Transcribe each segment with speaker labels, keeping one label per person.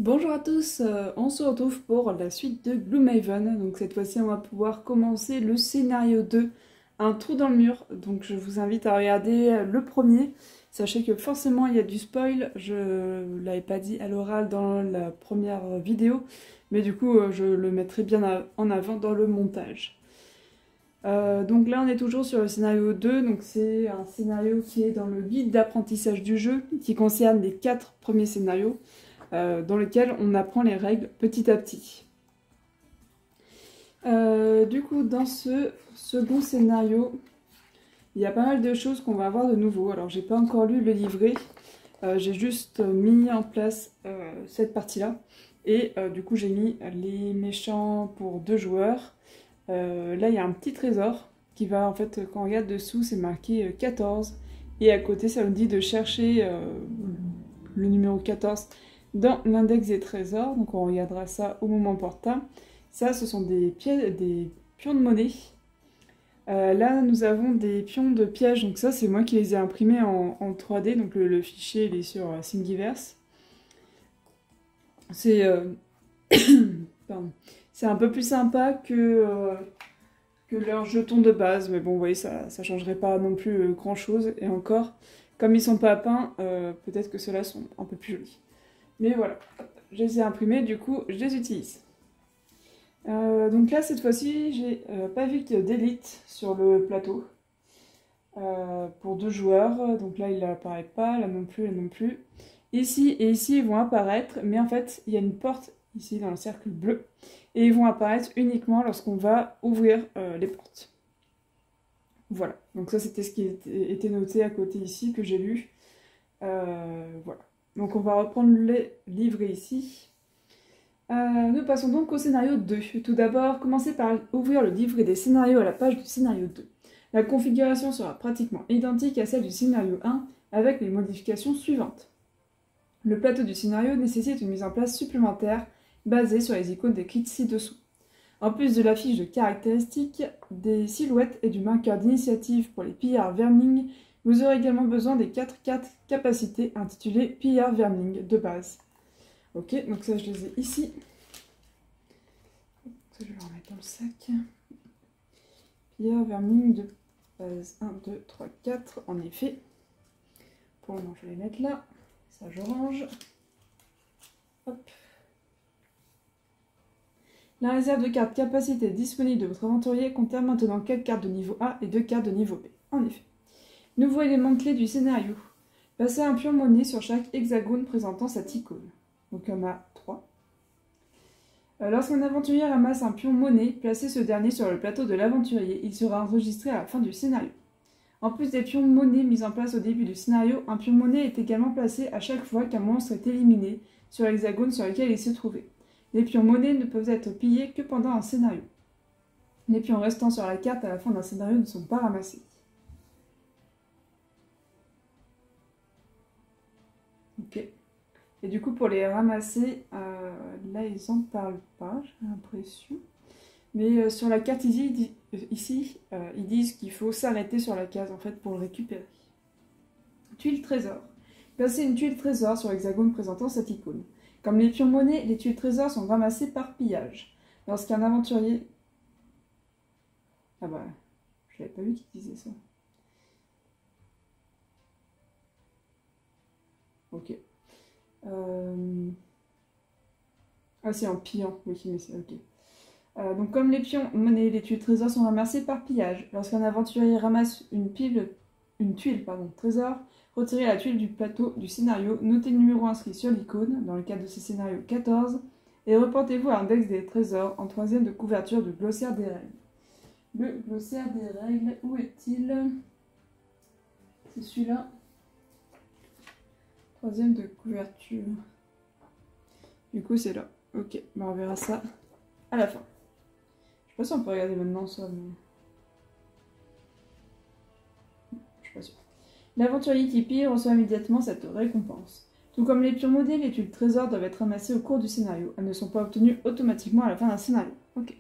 Speaker 1: Bonjour à tous, on se retrouve pour la suite de Gloomhaven. Donc cette fois-ci on va pouvoir commencer le scénario 2, un trou dans le mur. Donc je vous invite à regarder le premier. Sachez que forcément il y a du spoil, je ne l'avais pas dit à l'oral dans la première vidéo, mais du coup je le mettrai bien en avant dans le montage. Donc là on est toujours sur le scénario 2, donc c'est un scénario qui est dans le guide d'apprentissage du jeu, qui concerne les 4 premiers scénarios. Dans lequel on apprend les règles petit à petit. Du coup, dans ce second scénario, il y a pas mal de choses qu'on va avoir de nouveau. Alors, j'ai pas encore lu le livret, j'ai juste mis en place cette partie-là. Et du coup, j'ai mis les méchants pour 2 joueurs. Là, il y a un petit trésor qui va, en fait, quand on regarde dessous, c'est marqué 14. Et à côté, ça nous dit de chercher le numéro 14 dans l'index des trésors, donc on regardera ça au moment opportun. Ça, ce sont des pions de monnaie. Là, nous avons des pions de pièges, donc ça, c'est moi qui les ai imprimés en 3D, donc le fichier, il est sur Thingiverse. C'est c'est un peu plus sympa que leurs jetons de base, mais bon, vous voyez, ça changerait pas non plus grand-chose, et encore, comme ils sont pas peints, peut-être que ceux-là sont un peu plus jolis. Mais voilà, je les ai imprimés, du coup, je les utilise. Donc là, cette fois-ci, j'ai pas vu d'élite sur le plateau. Pour 2 joueurs, donc là, il n'apparaît pas, là non plus, là non plus. Ici et ici, ils vont apparaître, mais en fait, il y a une porte ici dans le cercle bleu. Et ils vont apparaître uniquement lorsqu'on va ouvrir les portes. Voilà, donc ça, c'était ce qui était noté à côté ici, que j'ai lu. Voilà. Donc on va reprendre les livrets ici. Nous passons donc au scénario 2. Tout d'abord, commencez par ouvrir le livret des scénarios à la page du scénario 2. La configuration sera pratiquement identique à celle du scénario 1 avec les modifications suivantes. Le plateau du scénario nécessite une mise en place supplémentaire basée sur les icônes décrites ci-dessous. En plus de la fiche de caractéristiques, des silhouettes et du marqueur d'initiative pour les pillards verming, vous aurez également besoin des 4 cartes capacités intitulées Pillard Verming de base. Ok, donc ça je les ai ici. Ça, je vais les remettre dans le sac. Pillard Verming de base 1, 2, 3, 4, en effet. Pour le moment, je vais les mettre là. Ça, je range. Hop. La réserve de cartes capacité disponible de votre aventurier contient maintenant 4 cartes de niveau A et 2 cartes de niveau B. En effet. Nouveau élément clé du scénario. Passez un pion monnaie sur chaque hexagone présentant cette icône. Donc il y en a 3. Lorsqu'un aventurier ramasse un pion monnaie, placez ce dernier sur le plateau de l'aventurier. Il sera enregistré à la fin du scénario. En plus des pions monnaie mis en place au début du scénario, un pion monnaie est également placé à chaque fois qu'un monstre est éliminé sur l'hexagone sur lequel il se trouvait. Les pions monnaie ne peuvent être pillés que pendant un scénario. Les pions restant sur la carte à la fin d'un scénario ne sont pas ramassés. Ok. Et du coup, pour les ramasser, là, ils n'en parlent pas, j'ai l'impression. Mais sur la carte ici, ils disent qu'il faut s'arrêter sur la case, en fait, pour le récupérer. Tuile trésor. Placez une tuile trésor sur l'hexagone présentant cette icône. Comme les pions monnaie, les tuiles trésors sont ramassées par pillage. Lorsqu'un aventurier... Ah bah, je l'avais pas vu qui disait ça. Ok. Ah, c'est en pillant, oui, mais c'est ok. Donc, comme les pions, monnaie, les tuiles trésors sont ramassées par pillage. Lorsqu'un aventurier ramasse une tuile, trésor, retirez la tuile du plateau du scénario, notez le numéro inscrit sur l'icône, dans le cadre de ce scénario 14, et reportez-vous à l'index des trésors en 3e de couverture du glossaire des règles. Le glossaire des règles, où est-il? C'est celui-là. 3e de couverture. Du coup, c'est là. Ok, bah on verra ça à la fin. Je sais pas si on peut regarder maintenant ça, mais... Je suis pas sûre. L'aventurier qui pille reçoit immédiatement cette récompense. Tout comme les pions monnaie, les tuiles trésors doivent être ramassées au cours du scénario. Elles ne sont pas obtenues automatiquement à la fin d'un scénario. Ok.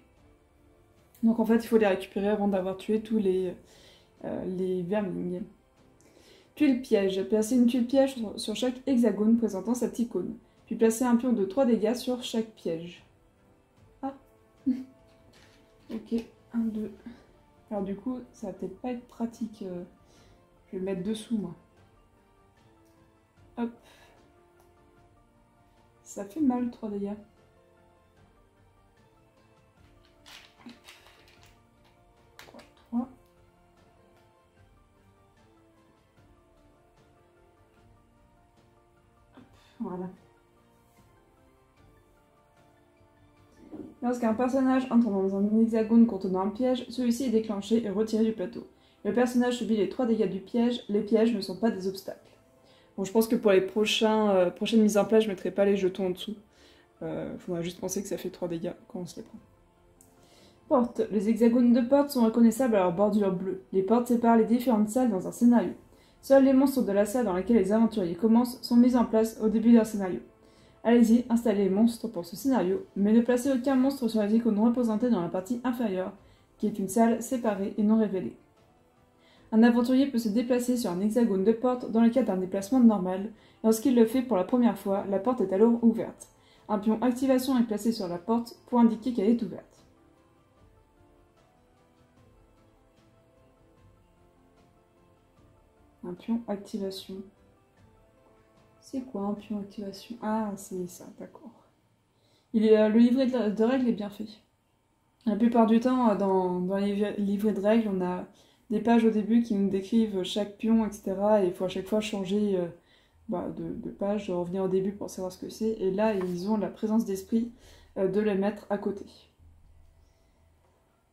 Speaker 1: Donc en fait, il faut les récupérer avant d'avoir tué tous les vermings. Tuile piège. Placez une tuile piège sur chaque hexagone présentant cette icône. puis placez un pion de 3 dégâts sur chaque piège. Ah. Ok, 1, 2. Alors du coup, ça va peut-être pas être pratique. Je vais le mettre dessous, moi. Hop. Ça fait mal, 3 dégâts. Voilà. Lorsqu'un personnage entre dans un hexagone contenant un piège, celui-ci est déclenché et retiré du plateau. Le personnage subit les 3 dégâts du piège, les pièges ne sont pas des obstacles. Bon, je pense que pour les prochaines mises en place, je ne mettrai pas les jetons en dessous. Faudra juste penser que ça fait 3 dégâts quand on se les prend. Portes. Les hexagones de portes sont reconnaissables à leur bordure bleue. Les portes séparent les différentes salles dans un scénario. Seuls les monstres de la salle dans laquelle les aventuriers commencent sont mis en place au début d'un scénario. Allez-y, installez les monstres pour ce scénario, mais ne placez aucun monstre sur les icônes représentées dans la partie inférieure, qui est une salle séparée et non révélée. Un aventurier peut se déplacer sur un hexagone de porte dans le cadre d'un déplacement normal. Lorsqu'il le fait pour la première fois, la porte est alors ouverte. Un pion activation est placé sur la porte pour indiquer qu'elle est ouverte. Un pion activation. C'est quoi un pion activation? Ah, c'est ça, d'accord. Le livret de règles est bien fait. La plupart du temps, dans les livrets de règles, on a des pages au début qui nous décrivent chaque pion, etc. Et il faut à chaque fois changer de page, de revenir au début pour savoir ce que c'est. Et là, ils ont la présence d'esprit de les mettre à côté.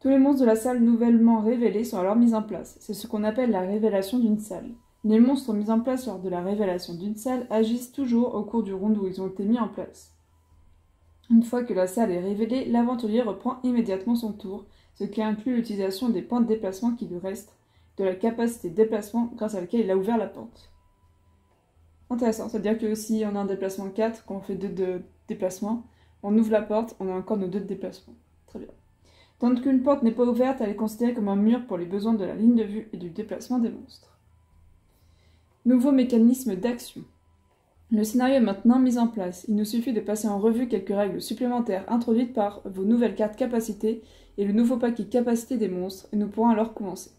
Speaker 1: Tous les monstres de la salle nouvellement révélés sont alors mis en place. C'est ce qu'on appelle la révélation d'une salle. Les monstres mis en place lors de la révélation d'une salle agissent toujours au cours du round où ils ont été mis en place. Une fois que la salle est révélée, l'aventurier reprend immédiatement son tour, ce qui inclut l'utilisation des points de déplacement qui lui restent, de la capacité de déplacement grâce à laquelle il a ouvert la porte. Intéressant, c'est-à-dire que si on a un déplacement 4, quand on fait 2 de déplacement, on ouvre la porte, on a encore nos 2 de déplacement. Très bien. Tant qu'une porte n'est pas ouverte, elle est considérée comme un mur pour les besoins de la ligne de vue et du déplacement des monstres. Nouveau mécanisme d'action. Le scénario est maintenant mis en place. Il nous suffit de passer en revue quelques règles supplémentaires introduites par vos nouvelles cartes capacités et le nouveau paquet capacité des monstres, et nous pourrons alors commencer.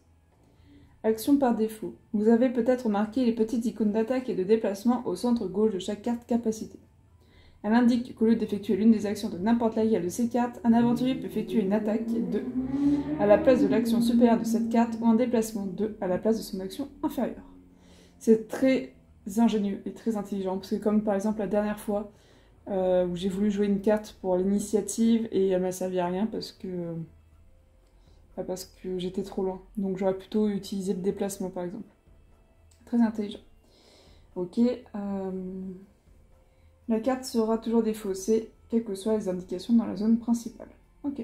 Speaker 1: Action par défaut. Vous avez peut-être remarqué les petites icônes d'attaque et de déplacement au centre gauche de chaque carte capacité. Elle indique qu'au lieu d'effectuer l'une des actions de n'importe laquelle de ces cartes, un aventurier peut effectuer une attaque 2 à la place de l'action supérieure de cette carte ou un déplacement 2 à la place de son action inférieure. C'est très ingénieux et très intelligent, parce que comme par exemple la dernière fois où j'ai voulu jouer une carte pour l'initiative et elle m'a servi à rien parce que j'étais trop loin. Donc j'aurais plutôt utilisé le déplacement par exemple. Très intelligent. Ok. La carte sera toujours défaussée, quelles que soient les indications dans la zone principale. Ok.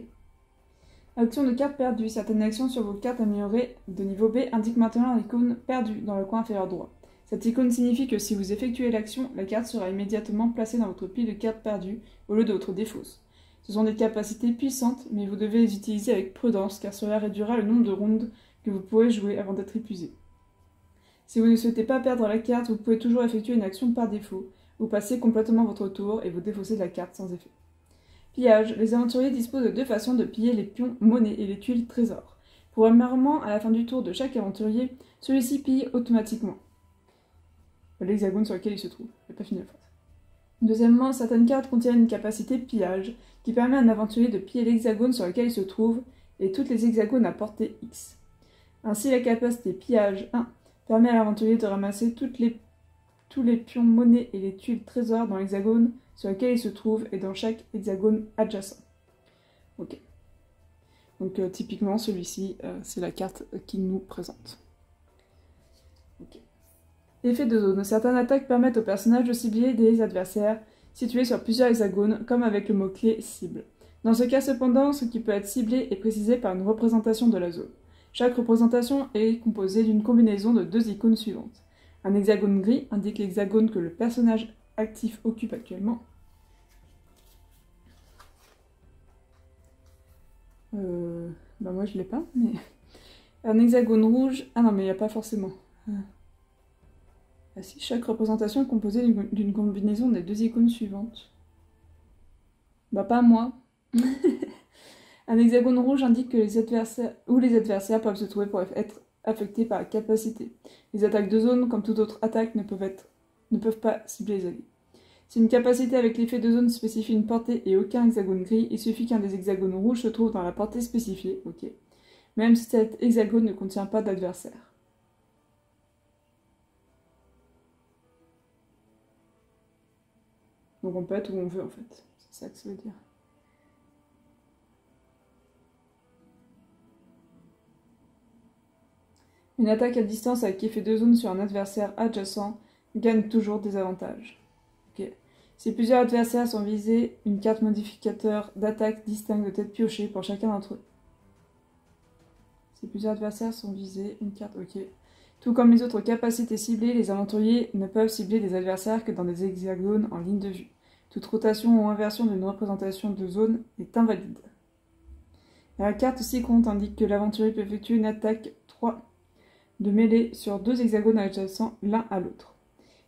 Speaker 1: Action de carte perdue. Certaines actions sur vos cartes améliorées de niveau B indiquent maintenant l'icône perdue dans le coin inférieur droit. Cette icône signifie que si vous effectuez l'action, la carte sera immédiatement placée dans votre pile de cartes perdues au lieu de votre défausse. Ce sont des capacités puissantes, mais vous devez les utiliser avec prudence car cela réduira le nombre de rounds que vous pourrez jouer avant d'être épuisé. Si vous ne souhaitez pas perdre la carte, vous pouvez toujours effectuer une action par défaut. Vous passez complètement votre tour et vous défaussez la carte sans effet. Pillage. Les aventuriers disposent de 2 façons de piller les pions monnaie et les tuiles trésors. Premièrement, à la fin du tour de chaque aventurier, celui-ci pille automatiquement l'hexagone sur lequel il se trouve. J'ai pas fini la phrase. Deuxièmement, certaines cartes contiennent une capacité pillage qui permet à un aventurier de piller l'hexagone sur lequel il se trouve et toutes les hexagones à portée X. Ainsi, la capacité pillage 1 permet à l'aventurier de ramasser tous les pions monnaie et les tuiles trésors dans l'hexagone sur lequel il se trouve et dans chaque hexagone adjacent. Ok. Donc typiquement celui-ci, c'est la carte qu'il nous présente. Ok. Effet de zone. Certaines attaques permettent aux personnages de cibler des adversaires situés sur plusieurs hexagones, comme avec le mot-clé cible. Dans ce cas cependant, ce qui peut être ciblé est précisé par une représentation de la zone. Chaque représentation est composée d'une combinaison de 2 icônes suivantes. Un hexagone gris indique l'hexagone que le personnage actif occupe actuellement. Moi je l'ai pas, mais... Un hexagone rouge... Ah non, mais il n'y a pas forcément. Ah si, chaque représentation est composée d'une combinaison des deux icônes suivantes. Bah pas moi. Un hexagone rouge indique que les adversaires peuvent se trouver pour être affectés par la capacité. Les attaques de zone, comme toute autre attaque, ne peuvent pas cibler les alliés. Si une capacité avec l'effet de zone spécifie une portée et aucun hexagone gris, il suffit qu'un des hexagones rouges se trouve dans la portée spécifiée, ok, même si cet hexagone ne contient pas d'adversaire. Donc on peut être où on veut en fait, c'est ça que ça veut dire. Une attaque à distance avec effet de zone sur un adversaire adjacent gagne toujours des avantages. Okay. Si plusieurs adversaires sont visés, une carte modificateur d'attaque distincte doit être piochée pour chacun d'entre eux. Si plusieurs adversaires sont visés, une carte, ok. Tout comme les autres capacités ciblées, les aventuriers ne peuvent cibler des adversaires que dans des hexagones en ligne de vue. Toute rotation ou inversion d'une représentation de zone est invalide. La carte ci-contre indique que l'aventurier peut effectuer une attaque 3 de mêlée sur deux hexagones adjacents l'un à l'autre.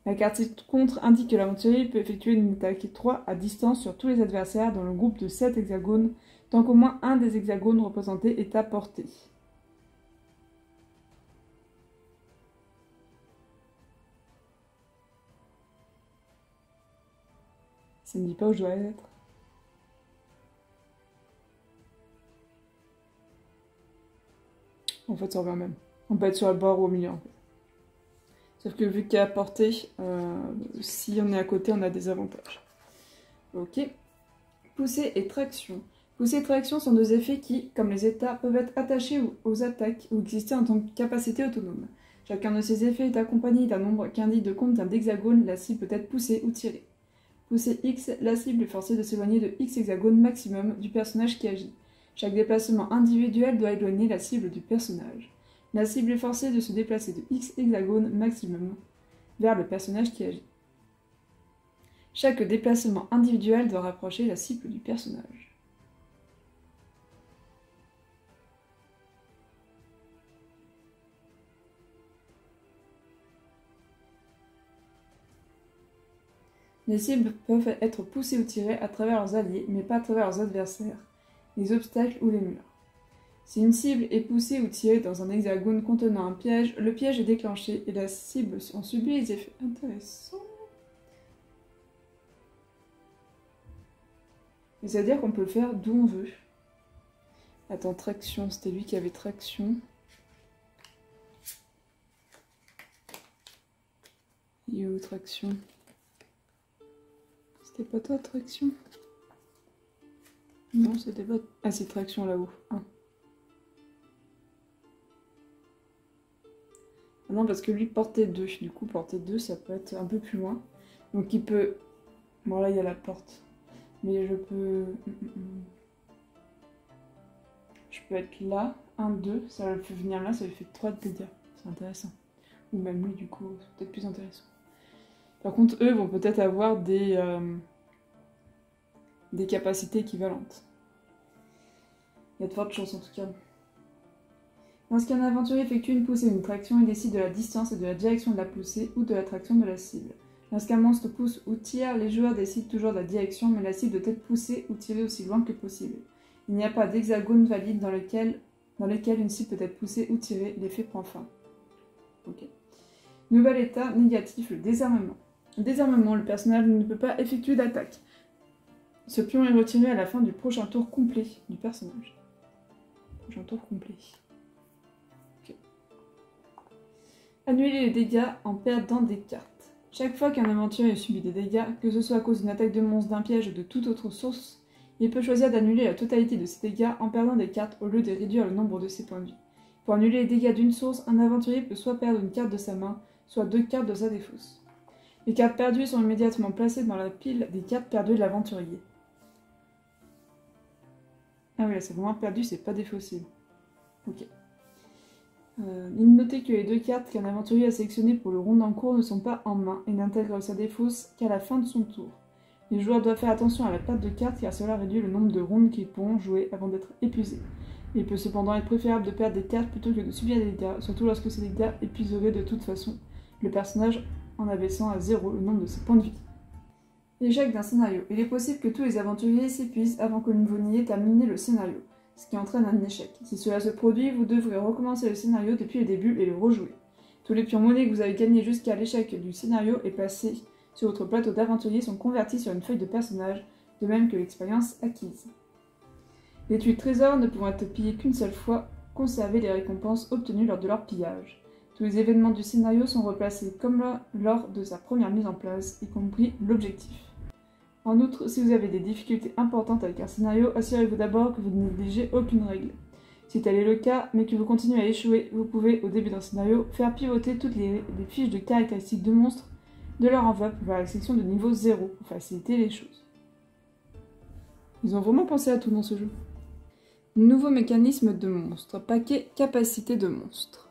Speaker 1: La carte ci-contre indique que l'aventurier peut effectuer une attaque 3 à distance sur tous les adversaires dans le groupe de 7 hexagones, tant qu'au moins un des hexagones représentés est à portée. Ça ne dit pas où je dois être. En fait, ça revient même. On peut être sur le bord ou au milieu, en fait. Sauf que vu qu'il y a portée, si on est à côté, on a des avantages. Ok. Poussée et traction. Poussée et traction sont deux effets qui, comme les états, peuvent être attachés aux attaques ou exister en tant que capacité autonome. Chacun de ces effets est accompagné d'un nombre qui indique de combien d'hexagones la cible peut être poussée ou tirée. Poussée X, la cible est forcée de s'éloigner de X hexagones maximum du personnage qui agit. Chaque déplacement individuel doit éloigner la cible du personnage. La cible est forcée de se déplacer de X hexagones maximum vers le personnage qui agit. Chaque déplacement individuel doit rapprocher la cible du personnage. Les cibles peuvent être poussées ou tirées à travers leurs alliés, mais pas à travers leurs adversaires, les obstacles ou les murs. Si une cible est poussée ou tirée dans un hexagone contenant un piège, le piège est déclenché et la cible en subit les effets. Intéressant. C'est-à-dire qu'on peut le faire d'où on veut. Attends, traction, c'était lui qui avait traction. Yo, traction. C'était pas toi, traction? Non, c'était pas... Ah, c'est traction là-haut. Ah. Ah non, parce que lui, portée 2. Du coup, portée 2, ça peut être un peu plus loin. Donc il peut... Bon, là, il y a la porte. Mais je peux... Je peux être là, 1, 2, ça le fait venir là, ça lui fait 3 de dégâts. C'est intéressant. Ou même lui, du coup, c'est peut-être plus intéressant. Par contre, eux vont peut-être avoir des capacités équivalentes. Il y a de fortes chances en tout cas. Lorsqu'un aventurier effectue une poussée ou une traction, il décide de la distance et de la direction de la poussée ou de la traction de la cible. Lorsqu'un monstre pousse ou tire, les joueurs décident toujours de la direction, mais la cible doit être poussée ou tirée aussi loin que possible. Il n'y a pas d'hexagone valide dans lequel une cible peut être poussée ou tirée, l'effet prend fin. Ok. Nouvel état négatif, le désarmement. Désarmement, le personnage ne peut pas effectuer d'attaque. Ce pion est retiré à la fin du prochain tour complet du personnage. Prochain tour complet. Okay. Annuler les dégâts en perdant des cartes. Chaque fois qu'un aventurier subit des dégâts, que ce soit à cause d'une attaque de monstre, d'un piège ou de toute autre source, il peut choisir d'annuler la totalité de ses dégâts en perdant des cartes au lieu de réduire le nombre de ses points de vie. Pour annuler les dégâts d'une source, un aventurier peut soit perdre une carte de sa main, soit 2 cartes de sa défausse. Les cartes perdues sont immédiatement placées dans la pile des cartes perdues de l'aventurier. Ah oui, là c'est vraiment perdu, c'est pas défaussé. Ok. Notez que les 2 cartes qu'un aventurier a sélectionnées pour le round en cours ne sont pas en main et n'intègrent sa défausse qu'à la fin de son tour. Les joueurs doivent faire attention à la perte de cartes car cela réduit le nombre de rounds qu'ils pourront jouer avant d'être épuisés. Il peut cependant être préférable de perdre des cartes plutôt que de subir des dégâts, surtout lorsque ces dégâts épuiseraient de toute façon le personnage en abaissant à 0 le nombre de ses points de vie. Échec d'un scénario. Il est possible que tous les aventuriers s'épuisent avant que vous n'ayez terminé le scénario, ce qui entraîne un échec. Si cela se produit, vous devrez recommencer le scénario depuis le début et le rejouer. Tous les pions monnaie que vous avez gagnés jusqu'à l'échec du scénario et placés sur votre plateau d'aventurier sont convertis sur une feuille de personnage, de même que l'expérience acquise. Les tuiles trésors ne pouvant être pillées qu'une seule fois, conservez les récompenses obtenues lors de leur pillage. Tous les événements du scénario sont replacés comme lors de sa première mise en place, y compris l'objectif. En outre, si vous avez des difficultés importantes avec un scénario, assurez-vous d'abord que vous ne négligez aucune règle. Si tel est le cas, mais que vous continuez à échouer, vous pouvez, au début d'un scénario, faire pivoter toutes les fiches de caractéristiques de monstres de leur enveloppe vers la section de niveau 0 pour faciliter les choses. Ils ont vraiment pensé à tout dans ce jeu. Nouveau mécanisme de monstres. Paquet capacité de monstres.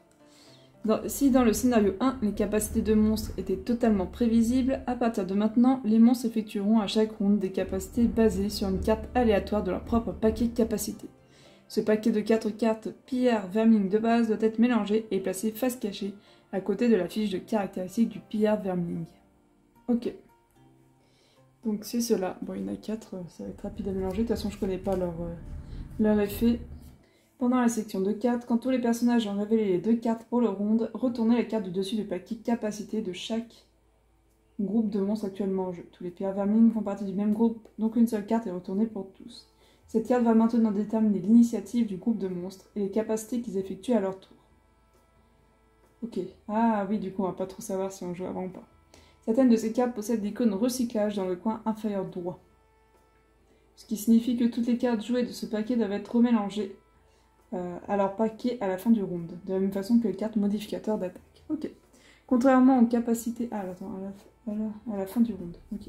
Speaker 1: Si dans le scénario 1, les capacités de monstres étaient totalement prévisibles, à partir de maintenant, les monstres effectueront à chaque ronde des capacités basées sur une carte aléatoire de leur propre paquet capacité. Ce paquet de 4 cartes pillard vermine de base doit être mélangé et placé face cachée à côté de la fiche de caractéristiques du pillard vermine. Ok. Donc c'est cela. Bon, il y en a 4, ça va être rapide à mélanger. De toute façon, je connais pas leur effet. Pendant la section de cartes, quand tous les personnages ont révélé les 2 cartes pour le round, retournez la carte du dessus du paquet capacité de chaque groupe de monstres actuellement en jeu. Tous les pillards vermine font partie du même groupe, donc une seule carte est retournée pour tous. Cette carte va maintenant déterminer l'initiative du groupe de monstres et les capacités qu'ils effectuent à leur tour. Ok. Ah oui, du coup, on va pas trop savoir si on joue avant ou pas. Certaines de ces cartes possèdent l'icône recyclage dans le coin inférieur droit. Ce qui signifie que toutes les cartes jouées de ce paquet doivent être remélangées à leur paquet à la fin du round, de la même façon que les cartes modificateurs d'attaque. Ok. Contrairement aux capacités... Ah, attends, à la fin du round. Ok.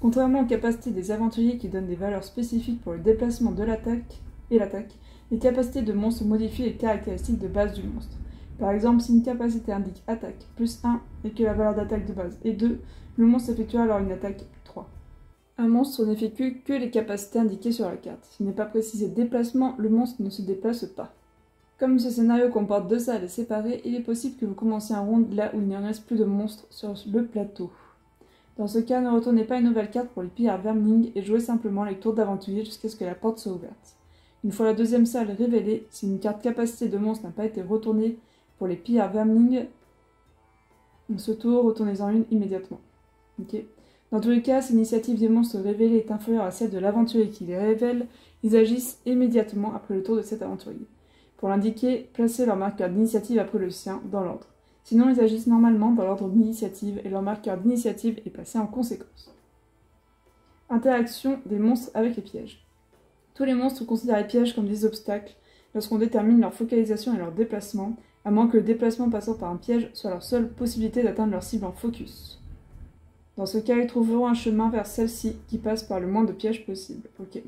Speaker 1: Contrairement aux capacités des aventuriers qui donnent des valeurs spécifiques pour le déplacement de l'attaque et l'attaque, les capacités de monstres modifient les caractéristiques de base du monstre. Par exemple, si une capacité indique attaque plus 1 et que la valeur d'attaque de base est 2, le monstre effectuera alors une attaque 3. Un monstre n'effectue que les capacités indiquées sur la carte. S'il n'est pas précisé déplacement, le monstre ne se déplace pas. Comme ce scénario comporte 2 salles séparées, il est possible que vous commenciez un round là où il n'y en reste plus de monstres sur le plateau. Dans ce cas, ne retournez pas une nouvelle carte pour les pillards vermling et jouez simplement les tours d'aventurier jusqu'à ce que la porte soit ouverte. Une fois la deuxième salle révélée, si une carte capacité de monstre n'a pas été retournée pour les pillards vermling, ce tour, retournez-en une immédiatement. Okay. Dans tous les cas, si l'initiative des monstres révélés est inférieure à celle de l'aventurier qui les révèle, ils agissent immédiatement après le tour de cet aventurier. Pour l'indiquer, placez leur marqueur d'initiative après le sien, dans l'ordre. Sinon, ils agissent normalement dans l'ordre d'initiative et leur marqueur d'initiative est passé en conséquence. Interaction des monstres avec les pièges. Tous les monstres considèrent les pièges comme des obstacles lorsqu'on détermine leur focalisation et leur déplacement, à moins que le déplacement passant par un piège soit leur seule possibilité d'atteindre leur cible en focus. Dans ce cas, ils trouveront un chemin vers celle-ci qui passe par le moins de pièges possible. Ok.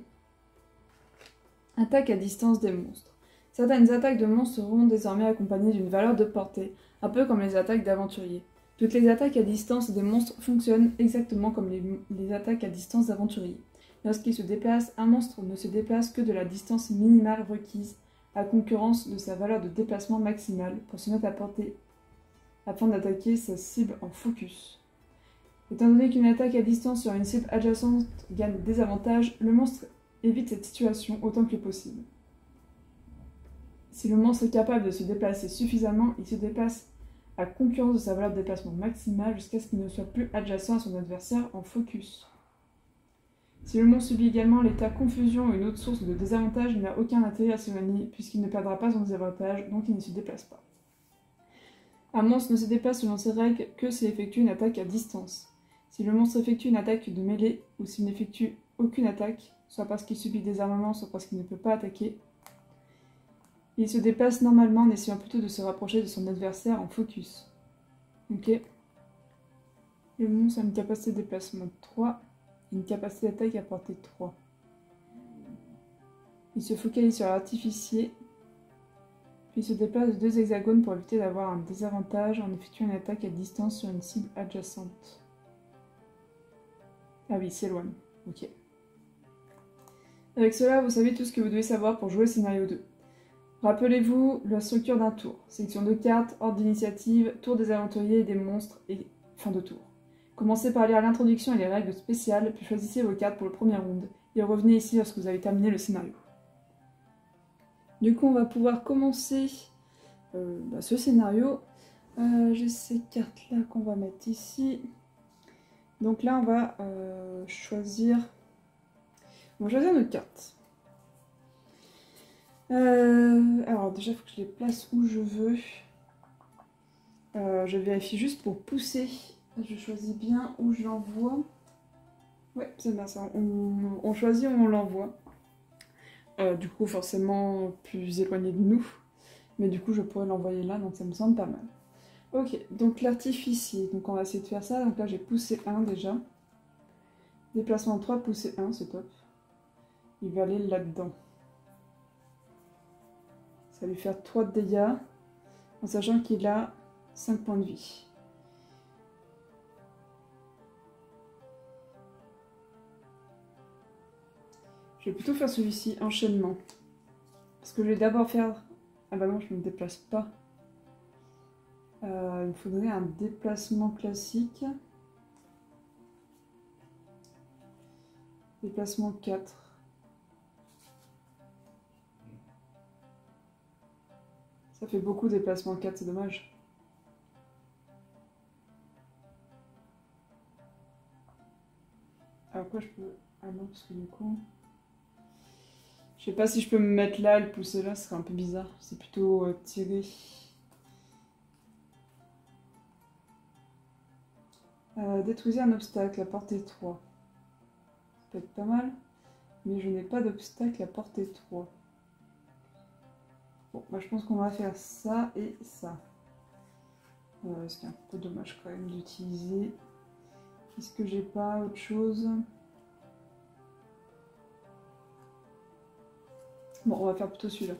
Speaker 1: Attaque à distance des monstres. Certaines attaques de monstres seront désormais accompagnées d'une valeur de portée, un peu comme les attaques d'aventuriers. Toutes les attaques à distance des monstres fonctionnent exactement comme les attaques à distance d'aventuriers. Lorsqu'il se déplace, un monstre ne se déplace que de la distance minimale requise, à concurrence de sa valeur de déplacement maximale, pour se mettre à portée, afin d'attaquer sa cible en focus. Étant donné qu'une attaque à distance sur une cible adjacente gagne des avantages, le monstre évite cette situation autant que possible. Si le monstre est capable de se déplacer suffisamment, il se déplace à concurrence de sa valeur de déplacement maximale jusqu'à ce qu'il ne soit plus adjacent à son adversaire en focus. Si le monstre subit également l'état confusion ou une autre source de désavantage, il n'a aucun intérêt à s'éloigner puisqu'il ne perdra pas son désavantage, donc il ne se déplace pas. Un monstre ne se déplace selon ses règles que s'il effectue une attaque à distance. Si le monstre effectue une attaque de mêlée ou s'il n'effectue aucune attaque, soit parce qu'il subit des armements, soit parce qu'il ne peut pas attaquer, il se déplace normalement en essayant plutôt de se rapprocher de son adversaire en focus. Ok. Le monstre a une capacité de déplacement de 3 et une capacité d'attaque à portée 3. Il se focalise sur l'artificier, puis se déplace de 2 hexagones pour éviter d'avoir un désavantage en effectuant une attaque à distance sur une cible adjacente. Ah oui, il s'éloigne. Ok. Avec cela, vous savez tout ce que vous devez savoir pour jouer scénario 2. Rappelez-vous la structure d'un tour. Section de cartes, ordre d'initiative, tour des aventuriers et des monstres et Fin de tour. Commencez par lire l'introduction et les règles spéciales, puis choisissez vos cartes pour le premier round, et revenez ici lorsque vous avez terminé le scénario. Du coup, on va pouvoir commencer ce scénario. J'ai ces cartes-là qu'on va mettre ici. Donc là, on va choisir... On va choisir notre carte. Alors déjà, il faut que je les place où je veux. Je vérifie juste pour pousser. Je choisis bien où je l'envoie. Ouais, c'est bien ça. On choisit où on l'envoie. Du coup, forcément, plus éloigné de nous. Mais du coup, je pourrais l'envoyer là, donc ça me semble pas mal. Ok, donc l'artificier. Donc on va essayer de faire ça. Donc là, j'ai poussé 1 déjà. Déplacement 3, pousser 1, c'est top. Il va aller là-dedans. Ça va lui faire 3 de dégâts. En sachant qu'il a 5 points de vie. Je vais plutôt faire celui-ci, enchaînement. Parce que je vais d'abord faire... Ah bah non, je ne me déplace pas. Il me faudrait un déplacement classique. Déplacement 4. Ça fait beaucoup de déplacement 4, c'est dommage. Alors quoi je peux... Ah non, parce que du coup... Je sais pas si je peux me mettre là et le pousser là, ce serait un peu bizarre. C'est plutôt tirer. Détruisez un obstacle à portée 3. Ça peut être pas mal. Mais je n'ai pas d'obstacle à portée 3. Bon, moi je pense qu'on va faire ça et ça. Ce qui est un peu dommage quand même d'utiliser. Est-ce que j'ai pas autre chose? Bon, on va faire plutôt celui-là.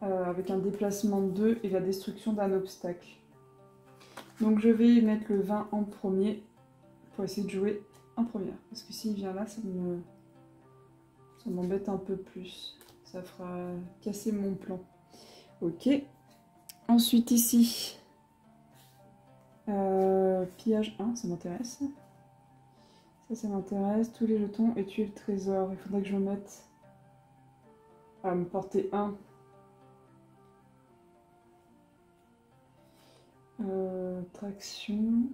Speaker 1: Avec un déplacement 2 et la destruction d'un obstacle. Donc je vais mettre le 20 en premier pour essayer de jouer en première. Parce que s'il vient là, ça m'embête un peu plus. Ça fera casser mon plan. Ok. Ensuite ici, pillage 1, ça m'intéresse. Ça m'intéresse. Tous les jetons et tuer le trésor. Il faudrait que je me mette à me porter 1. Traction.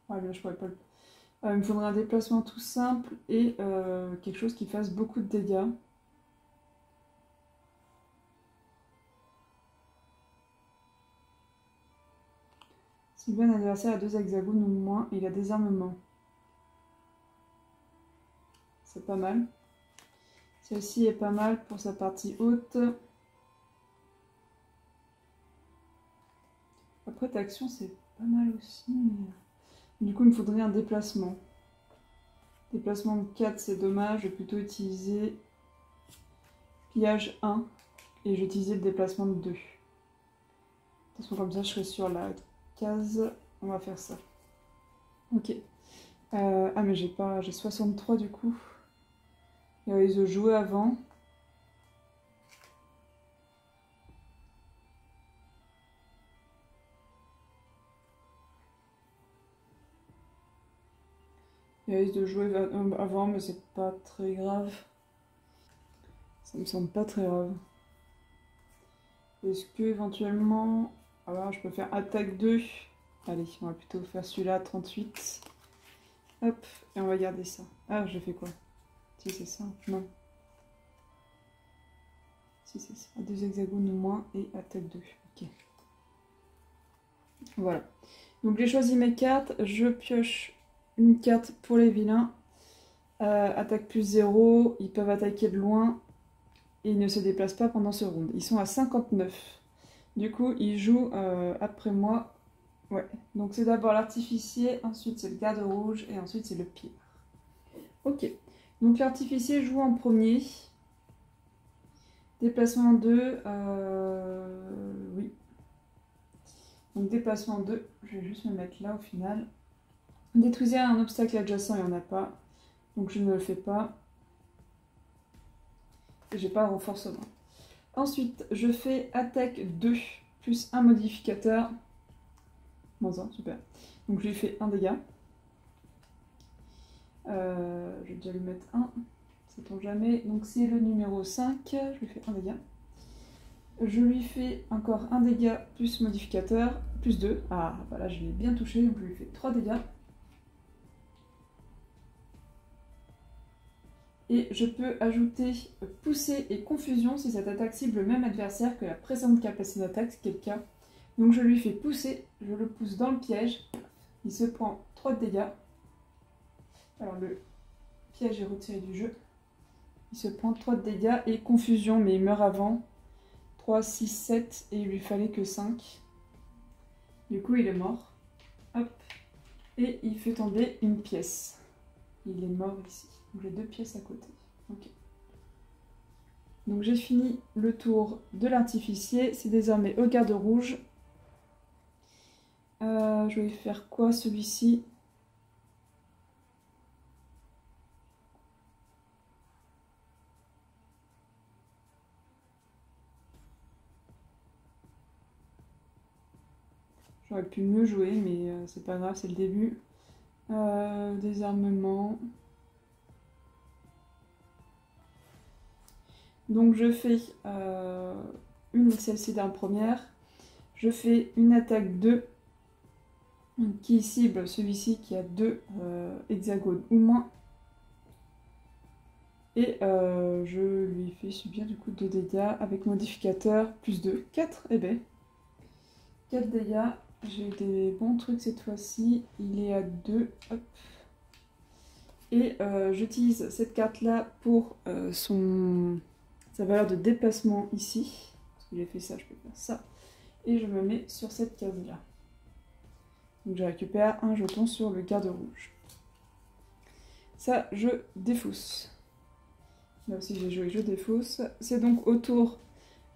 Speaker 1: Ouais, bien, je pourrais pas le... il me faudrait un déplacement tout simple et quelque chose qui fasse beaucoup de dégâts. Si un adversaire a 2 hexagones ou moins, il a désarmement. C'est pas mal. Celle-ci est pas mal pour sa partie haute. Après, ta action, c'est pas mal aussi. Mais... Du coup, il me faudrait un déplacement. Déplacement de 4, c'est dommage. Je vais plutôt utiliser pillage 1. Et je vais utiliser le déplacement de 2. De toute façon, comme ça, je serai sur la case. On va faire ça. Ok. Ah, mais j'ai 63 du coup. Il risque de jouer avant. Il risque de jouer avant, mais c'est pas très grave. Ça me semble pas très grave. Est-ce que éventuellement... Alors, je peux faire attaque 2. Allez, on va plutôt faire celui-là, 38. Hop, et on va garder ça. Ah, je fais quoi? Si c'est ça, non. Si c'est ça, 2 hexagones ou moins et attaque 2. Ok. Voilà. Donc j'ai choisi mes cartes, je pioche une carte pour les vilains. Attaque plus 0, ils peuvent attaquer de loin et ils ne se déplacent pas pendant ce round. Ils sont à 59. Du coup, ils jouent après moi. Ouais, donc c'est d'abord l'artificier, ensuite c'est le garde rouge et ensuite c'est le pierre. Ok, donc l'artificier joue en premier. Déplacement 2, oui. Donc déplacement 2, je vais juste me mettre là au final. Détruisez un obstacle adjacent, il n'y en a pas. Donc je ne le fais pas. Et j'ai pas de renforcement. Ensuite, je fais attaque 2. plus un modificateur. -1, super. Donc je lui fais 1 dégât. Je vais déjà lui mettre 1, sait-on jamais. Donc c'est le numéro 5, je lui fais 1 dégât. Je lui fais encore 1 dégât plus modificateur, plus 2. Ah, voilà, je l'ai bien touché, donc je lui fais 3 dégâts. Et je peux ajouter pousser et confusion si cette attaque cible le même adversaire que la précédente capacité d'attaque, ce qui est le cas. Donc je lui fais pousser, je le pousse dans le piège, il se prend 3 de dégâts. Alors le piège est retiré du jeu. Il se prend 3 de dégâts et confusion, mais il meurt avant. 3, 6, 7 et il lui fallait que 5. Du coup il est mort. Hop. Et il fait tomber une pièce. Il est mort ici. Donc j'ai 2 pièces à côté. Ok. Donc j'ai fini le tour de l'artificier. C'est désormais au garde rouge. Je vais faire quoi celui-ci? J'aurais pu mieux jouer, mais c'est pas grave, c'est le début. Désarmement. Donc je fais une celle-ci dans la première. Je fais une attaque 2 qui cible celui-ci qui a 2 hexagones ou moins. Et je lui fais subir du coup 2 dégâts avec modificateur plus 2. 4, eh ben. 4 dégâts. J'ai des bons trucs cette fois-ci. Il est à 2. Hop. Et j'utilise cette carte-là pour sa valeur de déplacement ici. Parce que j'ai fait ça, je peux faire ça. Et je me mets sur cette case-là. Donc je récupère un jeton sur le garde rouge. Ça, je défausse. Là aussi j'ai joué, je défausse. C'est donc au tour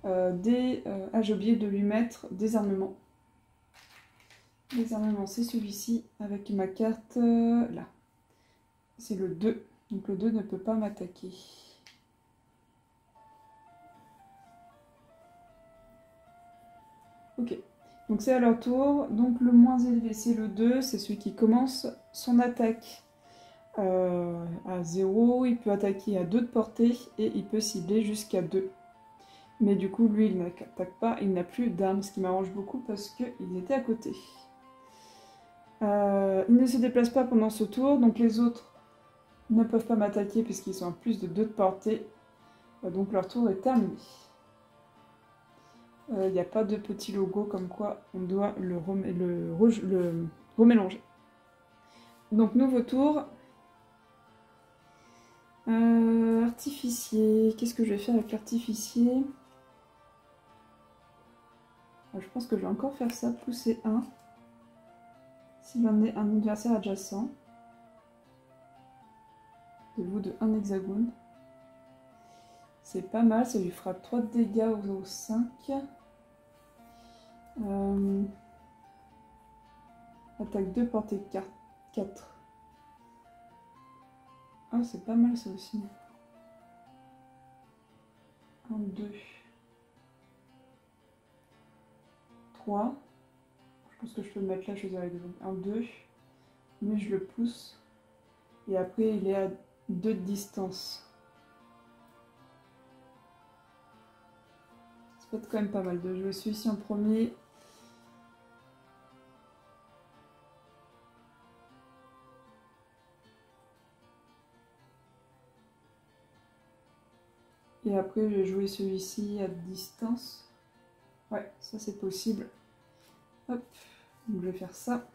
Speaker 1: des... Ah, j'ai oublié de lui mettre désarmement. Désarmement, c'est celui-ci, avec ma carte là. C'est le 2. Donc le 2 ne peut pas m'attaquer. Ok. Donc c'est à leur tour. Donc le moins élevé, c'est le 2. C'est celui qui commence son attaque à 0. Il peut attaquer à 2 de portée et il peut cibler jusqu'à 2. Mais du coup, lui, il n'attaque pas. Il n'a plus d'armes, ce qui m'arrange beaucoup parce qu'il était à côté. Il ne se déplace pas pendant ce tour. Donc les autres ne peuvent pas m'attaquer puisqu'ils sont à plus de 2 de portée. Donc leur tour est terminé. Il n'y a pas de petit logo comme quoi on doit le remélanger. Donc nouveau tour. Artificier. Qu'est-ce que je vais faire avec l'artificier? Je pense que je vais encore faire ça, pousser 1. S'il j'en ai un adversaire adjacent. De vous de 1 hexagone. C'est pas mal, ça lui fera 3 de dégâts aux 5. Attaque 2, portée 4. Ah, c'est pas mal ça aussi. 1, 2, 3. Je pense que je peux le mettre là, je vais 1, 2. Mais je le pousse. Et après, il est à 2 de distance. Ça peut être quand même pas mal de jouer celui-ci en premier. Et après, je vais jouer celui-ci à distance. Ouais, ça c'est possible. Hop, donc je vais faire ça.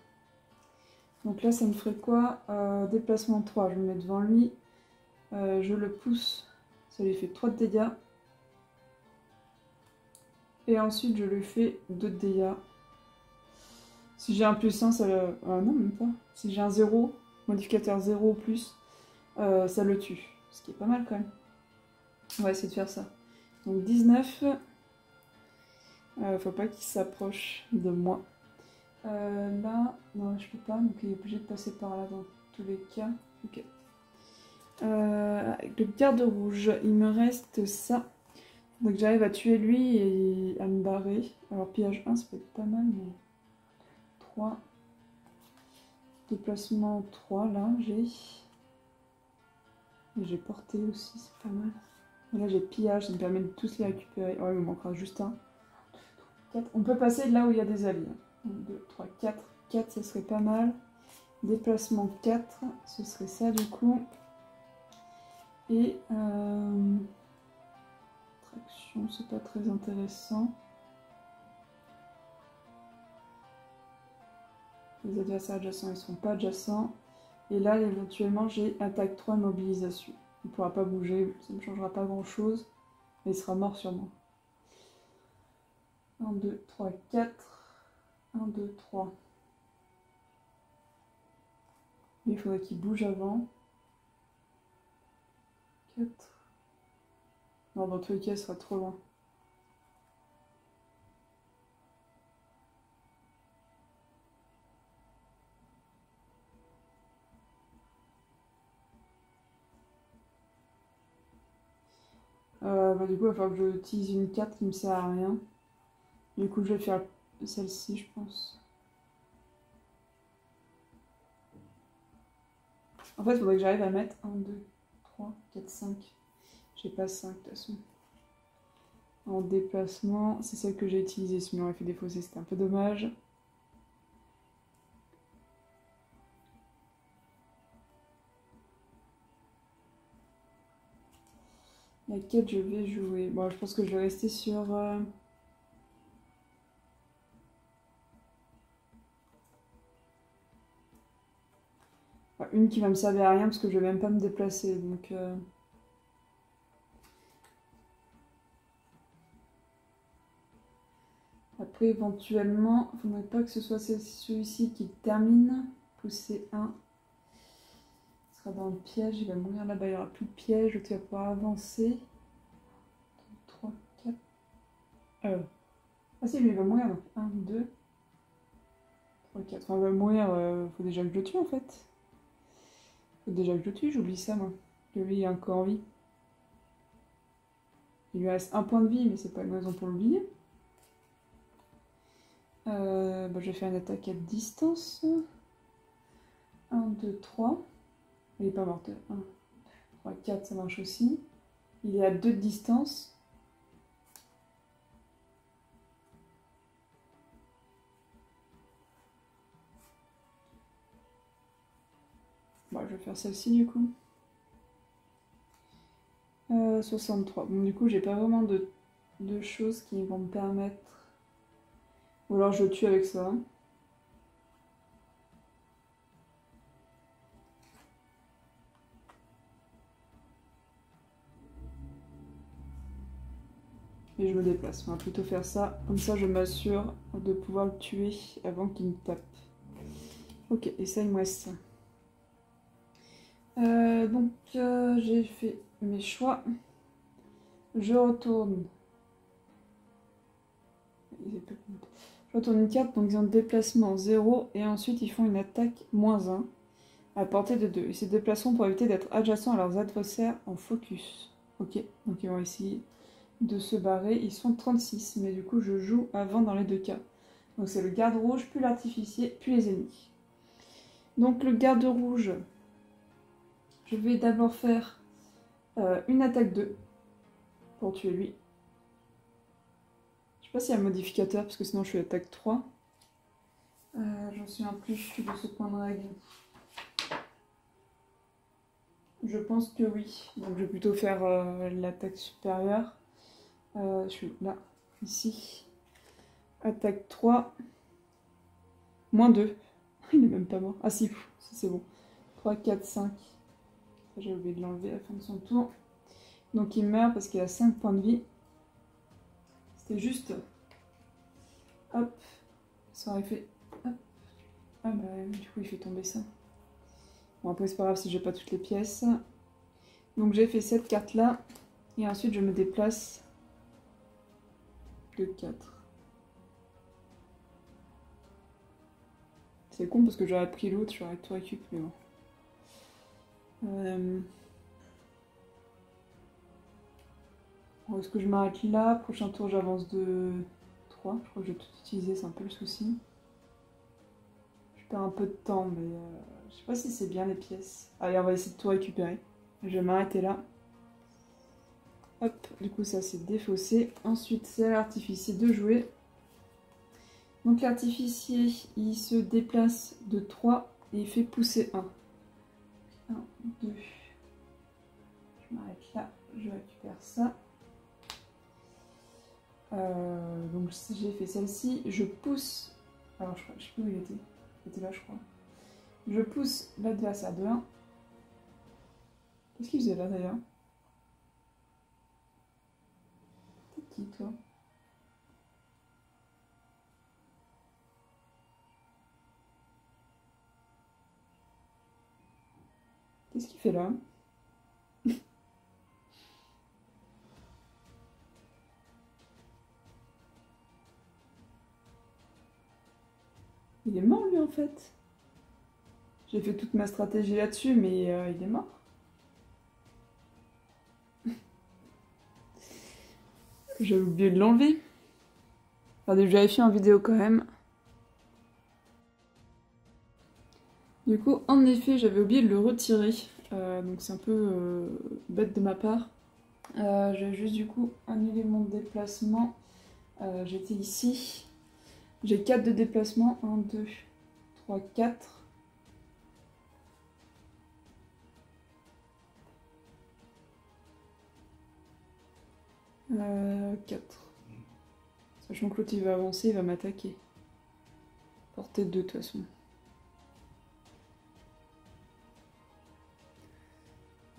Speaker 1: Donc là, ça me ferait quoi? Déplacement 3, je me mets devant lui. Je le pousse, ça lui fait 3 de dégâts. Et ensuite, je lui fais 2 de dégâts. Si j'ai un plus 1, ça le... non, même pas. Si j'ai un 0, modificateur 0 ou plus, ça le tue. Ce qui est pas mal quand même. On va essayer de faire ça. Donc 19. Faut pas qu'il s'approche de moi. Là, non, je peux pas, donc il est obligé de passer par là dans tous les cas. Ok. Avec le garde rouge, il me reste ça. Donc j'arrive à tuer lui et à me barrer. Alors pillage 1, ça peut être pas mal, mais 3. Déplacement 3, là, j'ai. Et j'ai porté aussi, c'est pas mal. Et là j'ai pillage, ça me permet de tous les récupérer. Oh, il me manquera juste un. 4. On peut passer de là où il y a des alliés. 1, 2, 3, 4. 4, ce serait pas mal. Déplacement 4, ce serait ça du coup. Et traction, c'est pas très intéressant. Les adversaires adjacents, ils sont pas adjacents. Et là, éventuellement, j'ai attaque 3 mobilisation. Il ne pourra pas bouger, ça ne changera pas grand chose. Mais il sera mort sûrement. 1, 2, 3, 4. 1, 2, 3. Il faudrait qu'il bouge avant. 4. Non, dans tous les cas, il sera trop loin. Du coup, il va falloir que je tease une 4 qui me sert à rien. Du coup, je vais faire celle-ci, je pense. En fait, il faudrait que j'arrive à mettre 1, 2, 3, 4, 5. J'ai pas 5 de toute façon. En déplacement, c'est celle que j'ai utilisée. Sinon, elle fait défausser, c'était un peu dommage. Laquelle je vais jouer? Bon, je pense que je vais rester sur... une qui va me servir à rien parce que je vais même pas me déplacer. Donc... Après, éventuellement, il ne faudrait pas que ce soit celui-ci qui termine. Pousser 1. Il sera dans le piège, il va mourir là-bas, il n'y aura plus de piège, donc il va pouvoir avancer. 3, 4. Ah si, lui il va mourir donc. 1, 2, 3, 4. Enfin, il va mourir, faut déjà que je le tue en fait. Faut déjà que je le tue, j'oublie ça moi. Que lui il a encore en vie. Il lui reste un point de vie, mais c'est pas une raison pour l'oublier. Je vais faire une attaque à distance. 1, 2, 3. Il n'est pas mortel. 1, 3, 4, ça marche aussi. Il est à 2 de distance. Bon, je vais faire celle-ci du coup. 63. Bon, du coup, j'ai pas vraiment de choses qui vont me permettre. Ou alors je le tue avec ça. Et je me déplace. On va plutôt faire ça. Comme ça, je m'assure de pouvoir le tuer avant qu'il me tape. Ok, et ça, il me reste ça. J'ai fait mes choix. Je retourne. Je retourne une carte, donc ils ont déplacement 0. Et ensuite, ils font une attaque -1 à portée de 2. Ils se déplaceront pour éviter d'être adjacents à leurs adversaires en focus. Ok, donc ils vont essayer de se barrer. Ils sont 36, mais du coup, je joue avant dans les deux cas. Donc c'est le garde rouge, puis l'artificier, puis les ennemis. Donc le garde rouge, je vais d'abord faire une attaque 2 pour tuer lui. Je sais pas s'il y a un modificateur, parce que sinon je suis attaque 3. J'en suis un plus de ce point de règle. Je pense que oui. Donc je vais plutôt faire l'attaque supérieure. Je suis là, ici. Attaque 3. -2. Il est même pas mort. Ah si, c'est bon. 3, 4, 5. J'ai oublié de l'enlever à la fin de son tour. Donc il meurt parce qu'il a 5 points de vie. C'était juste... Hop. Ça aurait fait... Hop. Ah bah du coup il fait tomber ça. Bon après c'est pas grave si j'ai pas toutes les pièces. Donc j'ai fait cette carte là. Et ensuite je me déplace de 4. C'est con parce que j'aurais pris l'autre, j'aurais tout récup, mais bon. Est-ce que je m'arrête là? Prochain tour, j'avance de 3. Je crois que je vais tout utiliser, c'est un peu le souci. Je perds un peu de temps, mais je sais pas si c'est bien les pièces. Allez, on va essayer de tout récupérer. Je vais m'arrêter là. Hop, du coup ça c'est défaussé. Ensuite c'est à l'artificier de jouer. Donc l'artificier il se déplace de 3 et il fait pousser 1. 1, 2. Je m'arrête là, je récupère ça. Donc j'ai fait celle-ci, je pousse. Alors je sais plus où il était. Il était là je crois. Je pousse l'adversaire de 1. Qu'est-ce qu'il faisait là d'ailleurs? T'es qui toi? Qu'est-ce qu'il fait là? Il est mort lui en fait. J'ai fait toute ma stratégie là-dessus, mais il est mort. J'ai oublié de l'enlever. Enfin, de vérifier en vidéo quand même. Du coup, en effet, j'avais oublié de le retirer. Donc c'est un peu bête de ma part. Je vais juste du coup annuler mon déplacement. J'étais ici. J'ai 4 de déplacement. 1, 2, 3, 4. Euh, 4. Sachant que l'autre il va avancer, il va m'attaquer. Portée de 2 de toute façon.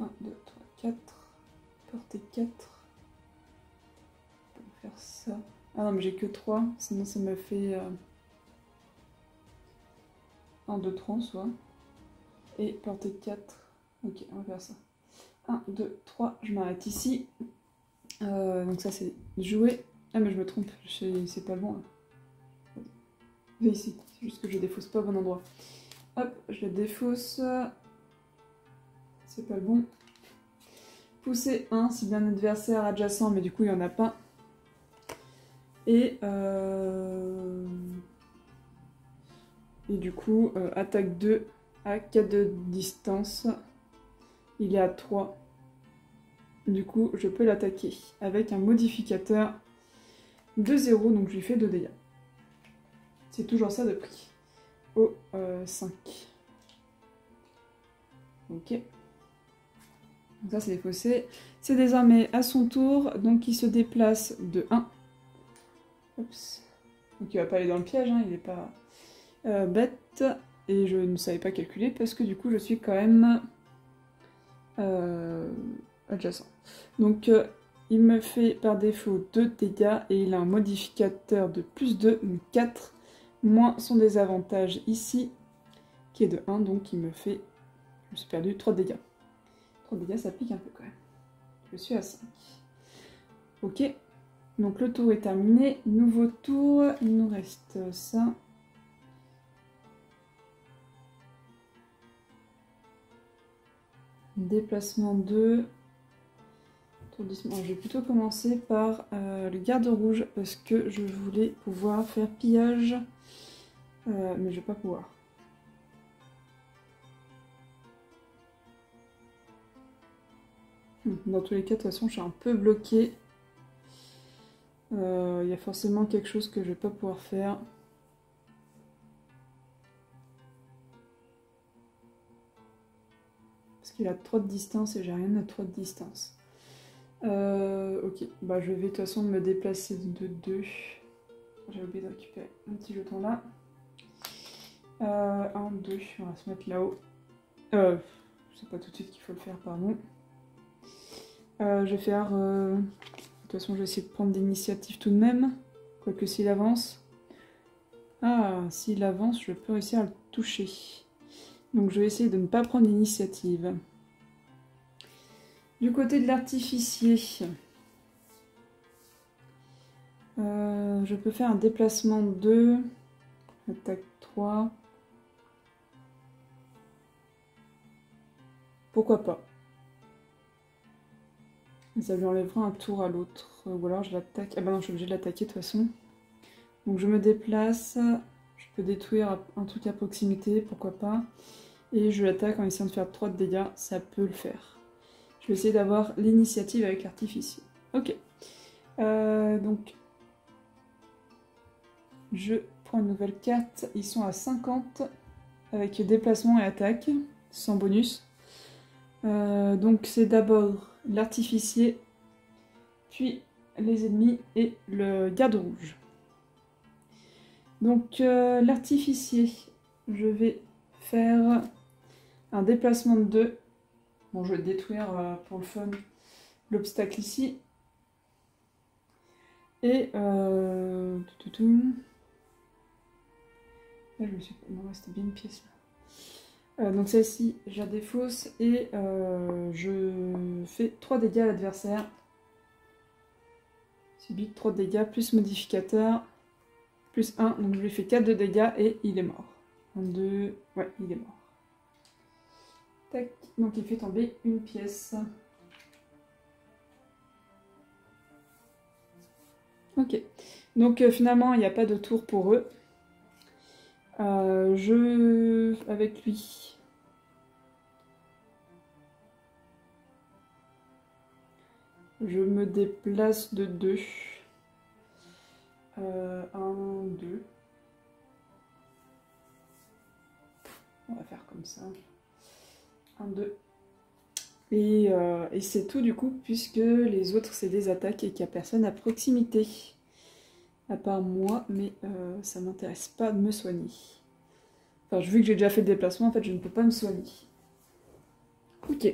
Speaker 1: 1, 2, 3, 4. Portée 4. On peut faire ça. Ah non, mais j'ai que 3, sinon ça me fait 1, 2, 3 en soi. Et portée 4. Ok, on va faire ça. 1, 2, 3, je m'arrête ici. Donc ça c'est jouer. Ah mais je me trompe, c'est pas bon là. Viens ici, c'est juste que je défausse pas au bon endroit. Hop, je le défausse. C'est pas le bon. Pousser 1 si bien adversaire adjacent, mais du coup il n'y en a pas. Et du coup, attaque 2 à 4 de distance. Il est à 3. Du coup, je peux l'attaquer avec un modificateur de 0, donc je lui fais 2 dégâts. C'est toujours ça de prix. Au 5. Ok. Donc ça, c'est défaussé. C'est désormais à son tour, donc il se déplace de 1. Oups. Donc il va pas aller dans le piège, hein, il n'est pas bête. Et je ne savais pas calculer parce que du coup, je suis quand même adjacent. Donc il me fait par défaut 2 dégâts et il a un modificateur de plus 2, donc 4, moins son désavantage ici, qui est de 1, donc il me fait, je me suis perdu, 3 dégâts. 3 dégâts, ça pique un peu quand même. Je suis à 5. Ok, donc le tour est terminé. Nouveau tour, il nous reste ça. Déplacement 2. Je vais plutôt commencer par le garde rouge parce que je voulais pouvoir faire pillage, mais je vais pas pouvoir. Dans tous les cas, de toute façon, je suis un peu bloquée. Il y a forcément quelque chose que je vais pas pouvoir faire. Parce qu'il a trop de distance et j'ai rien à trop de distance. Ok, bah je vais de toute façon me déplacer de 2. J'ai oublié de récupérer un petit jeton là. 1, 2, on va se mettre là-haut. C'est pas tout de suite qu'il faut le faire, pardon. Je vais faire... de toute façon, je vais essayer de prendre l'initiative tout de même. Quoique s'il avance... Ah, s'il avance, je peux réussir à le toucher. Donc je vais essayer de ne pas prendre l'initiative. Du côté de l'artificier, je peux faire un déplacement 2, attaque 3. Pourquoi pas? Et ça lui enlèvera un tour à l'autre. Ou alors je l'attaque. Ah bah non, je suis obligée de l'attaquer de toute façon. Donc je me déplace. Je peux détruire un truc à proximité, pourquoi pas. Et je l'attaque en essayant de faire 3 de dégâts. Ça peut le faire. Je vais essayer d'avoir l'initiative avec l'artificier. Ok. Donc je prends une nouvelle carte. Ils sont à 50 avec déplacement et attaque, sans bonus. Donc c'est d'abord l'artificier, puis les ennemis et le garde rouge. Donc l'artificier, je vais faire un déplacement de 2. Bon, je vais détruire pour le fun l'obstacle ici. Et là, je me suis... Non, c'était bien une pièce là. Donc celle-ci, je la défausse et je fais 3 dégâts à l'adversaire. Subit 3 dégâts plus modificateur plus 1. Donc je lui fais 4 de dégâts et il est mort. 1, 2, ouais, il est mort. Tac, donc il fait tomber une pièce. Ok, donc finalement il n'y a pas de tour pour eux. Avec lui, je me déplace de 2. 1, 2. On va faire comme ça. 1, 2. Et c'est tout du coup, puisque les autres c'est des attaques et qu'il n'y a personne à proximité. À part moi, mais ça m'intéresse pas de me soigner. Enfin, vu que j'ai déjà fait le déplacement, en fait, je ne peux pas me soigner. Ok.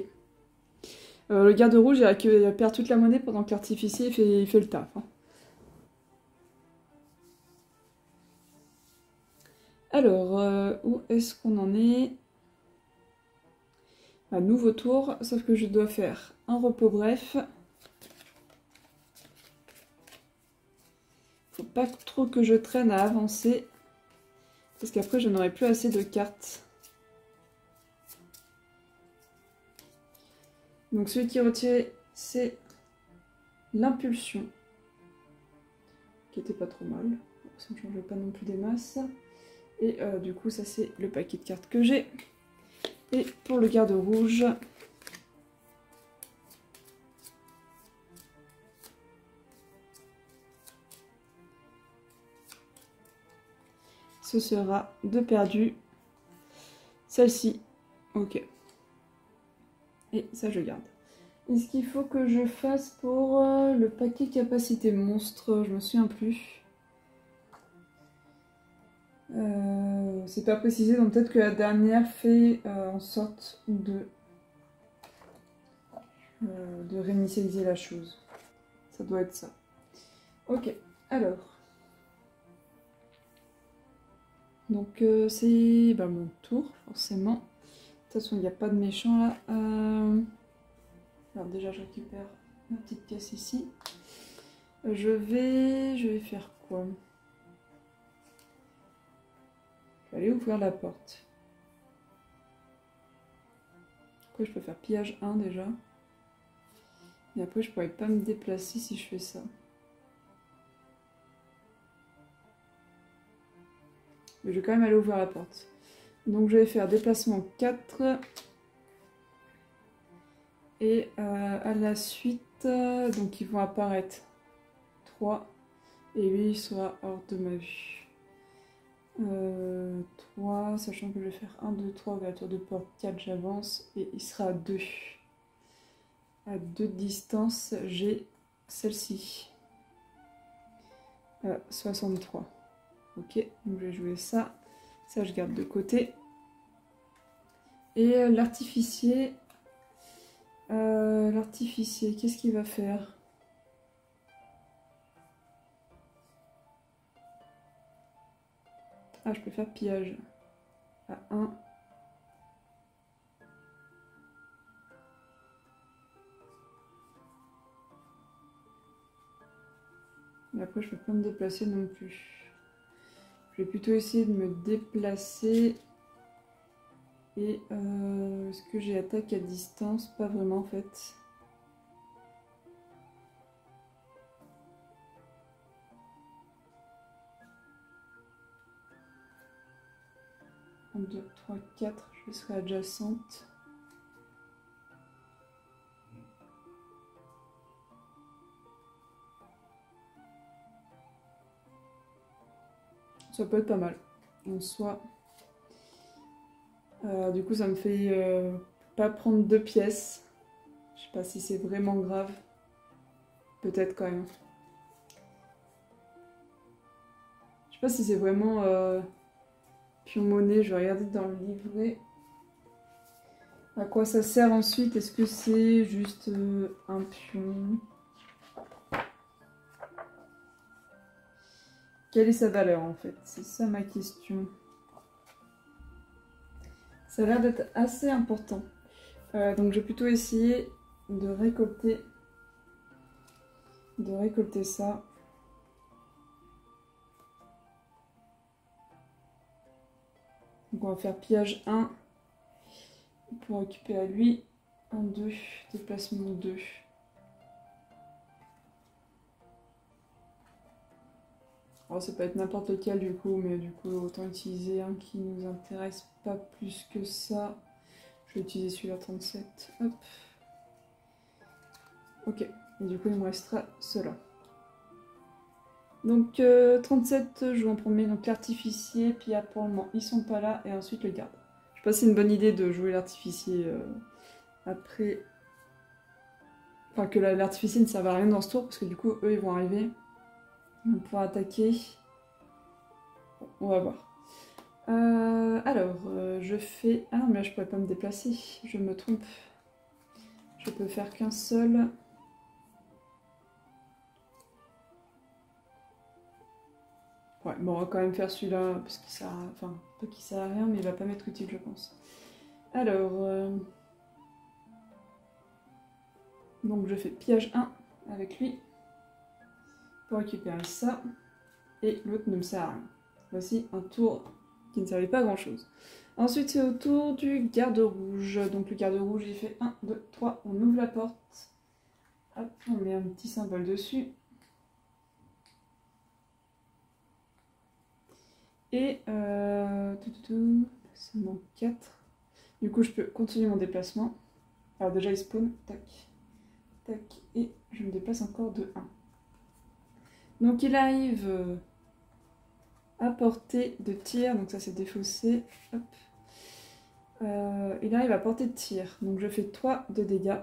Speaker 1: Le garde rouge, il perd toute la monnaie pendant que l'artificier il fait le taf. Hein. Alors, où est-ce qu'on en est? Un nouveau tour, sauf que je dois faire un repos bref. Faut pas trop que je traîne à avancer, parce qu'après je n'aurai plus assez de cartes. Donc celui qui est retiré, c'est l'impulsion, qui était pas trop mal. Ça ne change pas non plus des masses. Et du coup, ça c'est le paquet de cartes que j'ai. Et pour le garde rouge, ce sera 2 perdus. Celle-ci, ok. Et ça, je garde. Est-ce qu'il faut que je fasse pour le paquet capacité monstre? Je me souviens plus. C'est pas précisé, donc peut-être que la dernière fait en sorte de réinitialiser la chose. Ça doit être ça. Ok, alors. Donc c'est mon tour, forcément. De toute façon, il n'y a pas de méchant là. Alors déjà, je récupère ma petite pièce ici. Je vais faire quoi? Je vais aller ouvrir la porte. Après, je peux faire pillage 1 déjà. Et après, je pourrais pas me déplacer si je fais ça. Mais je vais quand même aller ouvrir la porte. Donc je vais faire déplacement 4. Et à la suite, donc ils vont apparaître 3. Et lui, il sera hors de ma vue. 3, sachant que je vais faire 1, 2, 3, ouverture de porte, 4, j'avance. Et il sera à 2. À 2 de distance, j'ai celle-ci. 63. Ok, donc je vais jouer ça. Ça, je garde de côté. Et l'artificier, qu'est-ce qu'il va faire? Ah, je peux faire pillage. À 1. Mais après, je peux pas me déplacer non plus. Je vais plutôt essayer de me déplacer. Et est-ce que j'ai attaque à distance? Pas vraiment en fait. 1, 2, 3, 4, je serai adjacente. Ça peut être pas mal, en soi. Du coup, ça me fait pas prendre 2 pièces. Je sais pas si c'est vraiment grave. Peut-être quand même. Je sais pas si c'est vraiment pion monnaie. Je vais regarder dans le livret. À quoi ça sert ensuite? Est-ce que c'est juste un pion? Quelle est sa valeur en fait? C'est ça ma question. Ça a l'air d'être assez important. Donc je vais plutôt essayer de récolter ça. Donc on va faire pillage 1 pour récupérer lui. 1, 2, déplacement 2. Alors ça peut être n'importe lequel du coup, mais du coup autant utiliser un qui nous intéresse pas plus que ça. Je vais utiliser celui-là 37. Hop. Ok. Et du coup il me restera cela. Donc 37 joue en premier, donc l'artificier, puis pour le moment ils sont pas là, et ensuite le garde. Je sais pas si c'est une bonne idée de jouer l'artificier après. Enfin que l'artificier ne serve à rien dans ce tour, parce que du coup eux ils vont arriver. On va pouvoir attaquer. Bon, on va voir. Alors, je fais... Ah non, mais là, je pourrais pas me déplacer. Je me trompe. Je peux faire qu'un seul. Ouais, bon, on va quand même faire celui-là, parce qu'il sert à... Enfin, pas qu'il sert à rien, mais il va pas m'être utile, je pense. Alors... Donc, je fais pillage 1 avec lui. Pour récupérer ça. Et l'autre ne me sert à rien. Voici un tour qui ne servait pas à grand chose. Ensuite, c'est au tour du garde rouge. Donc, le garde rouge, il fait 1, 2, 3. On ouvre la porte. Hop, on met un petit symbole dessus. Et ça manque 4. Du coup, je peux continuer mon déplacement. Alors, déjà, il spawn. Tac, tac. Et je me déplace encore de 1. Donc, il arrive à portée de tir. Donc, ça, c'est défaussé. Hop. Il arrive à portée de tir. Donc, je fais 3 de dégâts.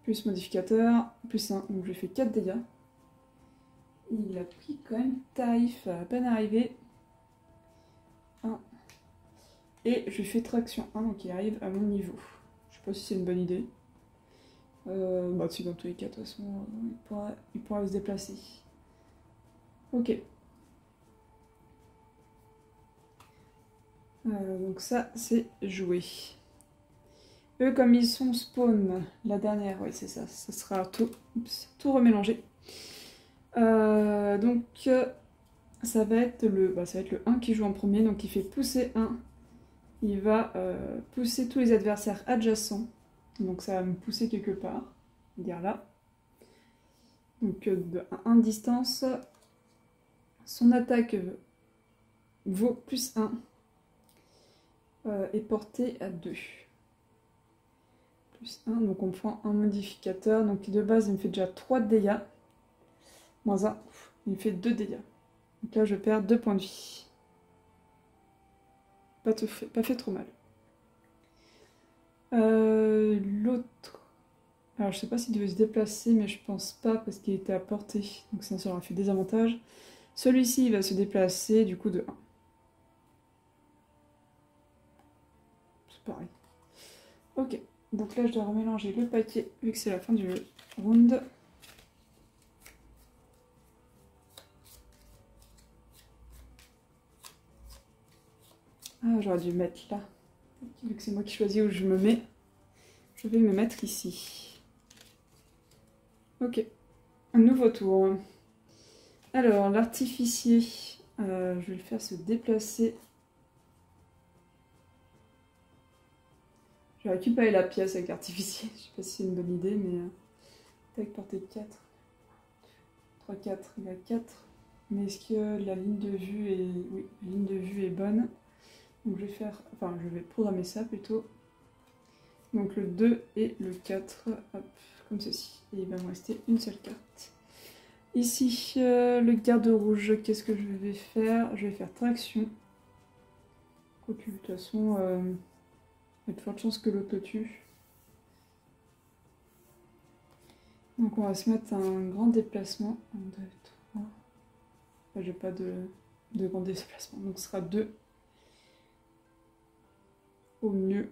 Speaker 1: Plus modificateur, plus 1. Donc, je fais 4 dégâts. Il a pris quand même tarif à peine arrivé. 1. Et je lui fais traction 1, donc il arrive à mon niveau. Je sais pas si c'est une bonne idée. Bah si, dans tous les cas, de toute façon, il pourra se déplacer. Ok. Donc ça, c'est joué. Eux, comme ils sont spawn, la dernière, oui c'est ça, ça sera tout remélangé. Donc ça va être le 1 qui joue en premier, donc il fait pousser 1. Il va pousser tous les adversaires adjacents. Donc ça va me pousser quelque part. Dire là. Donc de 1 de distance. Son attaque vaut plus 1. Et portée à 2. Plus 1, donc on prend un modificateur. Donc de base il me fait déjà 3 de dégâts. Moins 1, il me fait 2 dégâts. Donc là je perds 2 points de vie. Pas fait trop mal. L'autre... Alors je sais pas s'il devait se déplacer, mais je pense pas parce qu'il était à portée. Donc ça aura fait des avantages. Celui-ci il va se déplacer du coup de 1. C'est pareil. Ok, donc là je dois remélanger le paquet vu que c'est la fin du round. Ah, j'aurais dû mettre là. Vu que c'est moi qui choisis où je me mets, je vais me mettre ici. Ok, un nouveau tour. Alors, l'artificier, je vais le faire se déplacer. Je vais récupérer la pièce avec l'artificier. Je sais pas si c'est une bonne idée, mais... Tac, portée de 4. 3, 4, il a 4. Mais est-ce que la ligne de vue est... Oui, la ligne de vue est bonne. Donc je vais faire, enfin je vais programmer ça plutôt. Donc le 2 et le 4, hop, comme ceci. Et il va me rester une seule carte. Ici, le garde rouge, qu'est-ce que je vais faire? Je vais faire traction. Quoique de toute façon, il y a de fortes chances que l'autre le tue. Donc on va se mettre un grand déplacement. 1, 2, 3. Enfin, j'ai pas de grand déplacement. Donc ce sera 2 au mieux.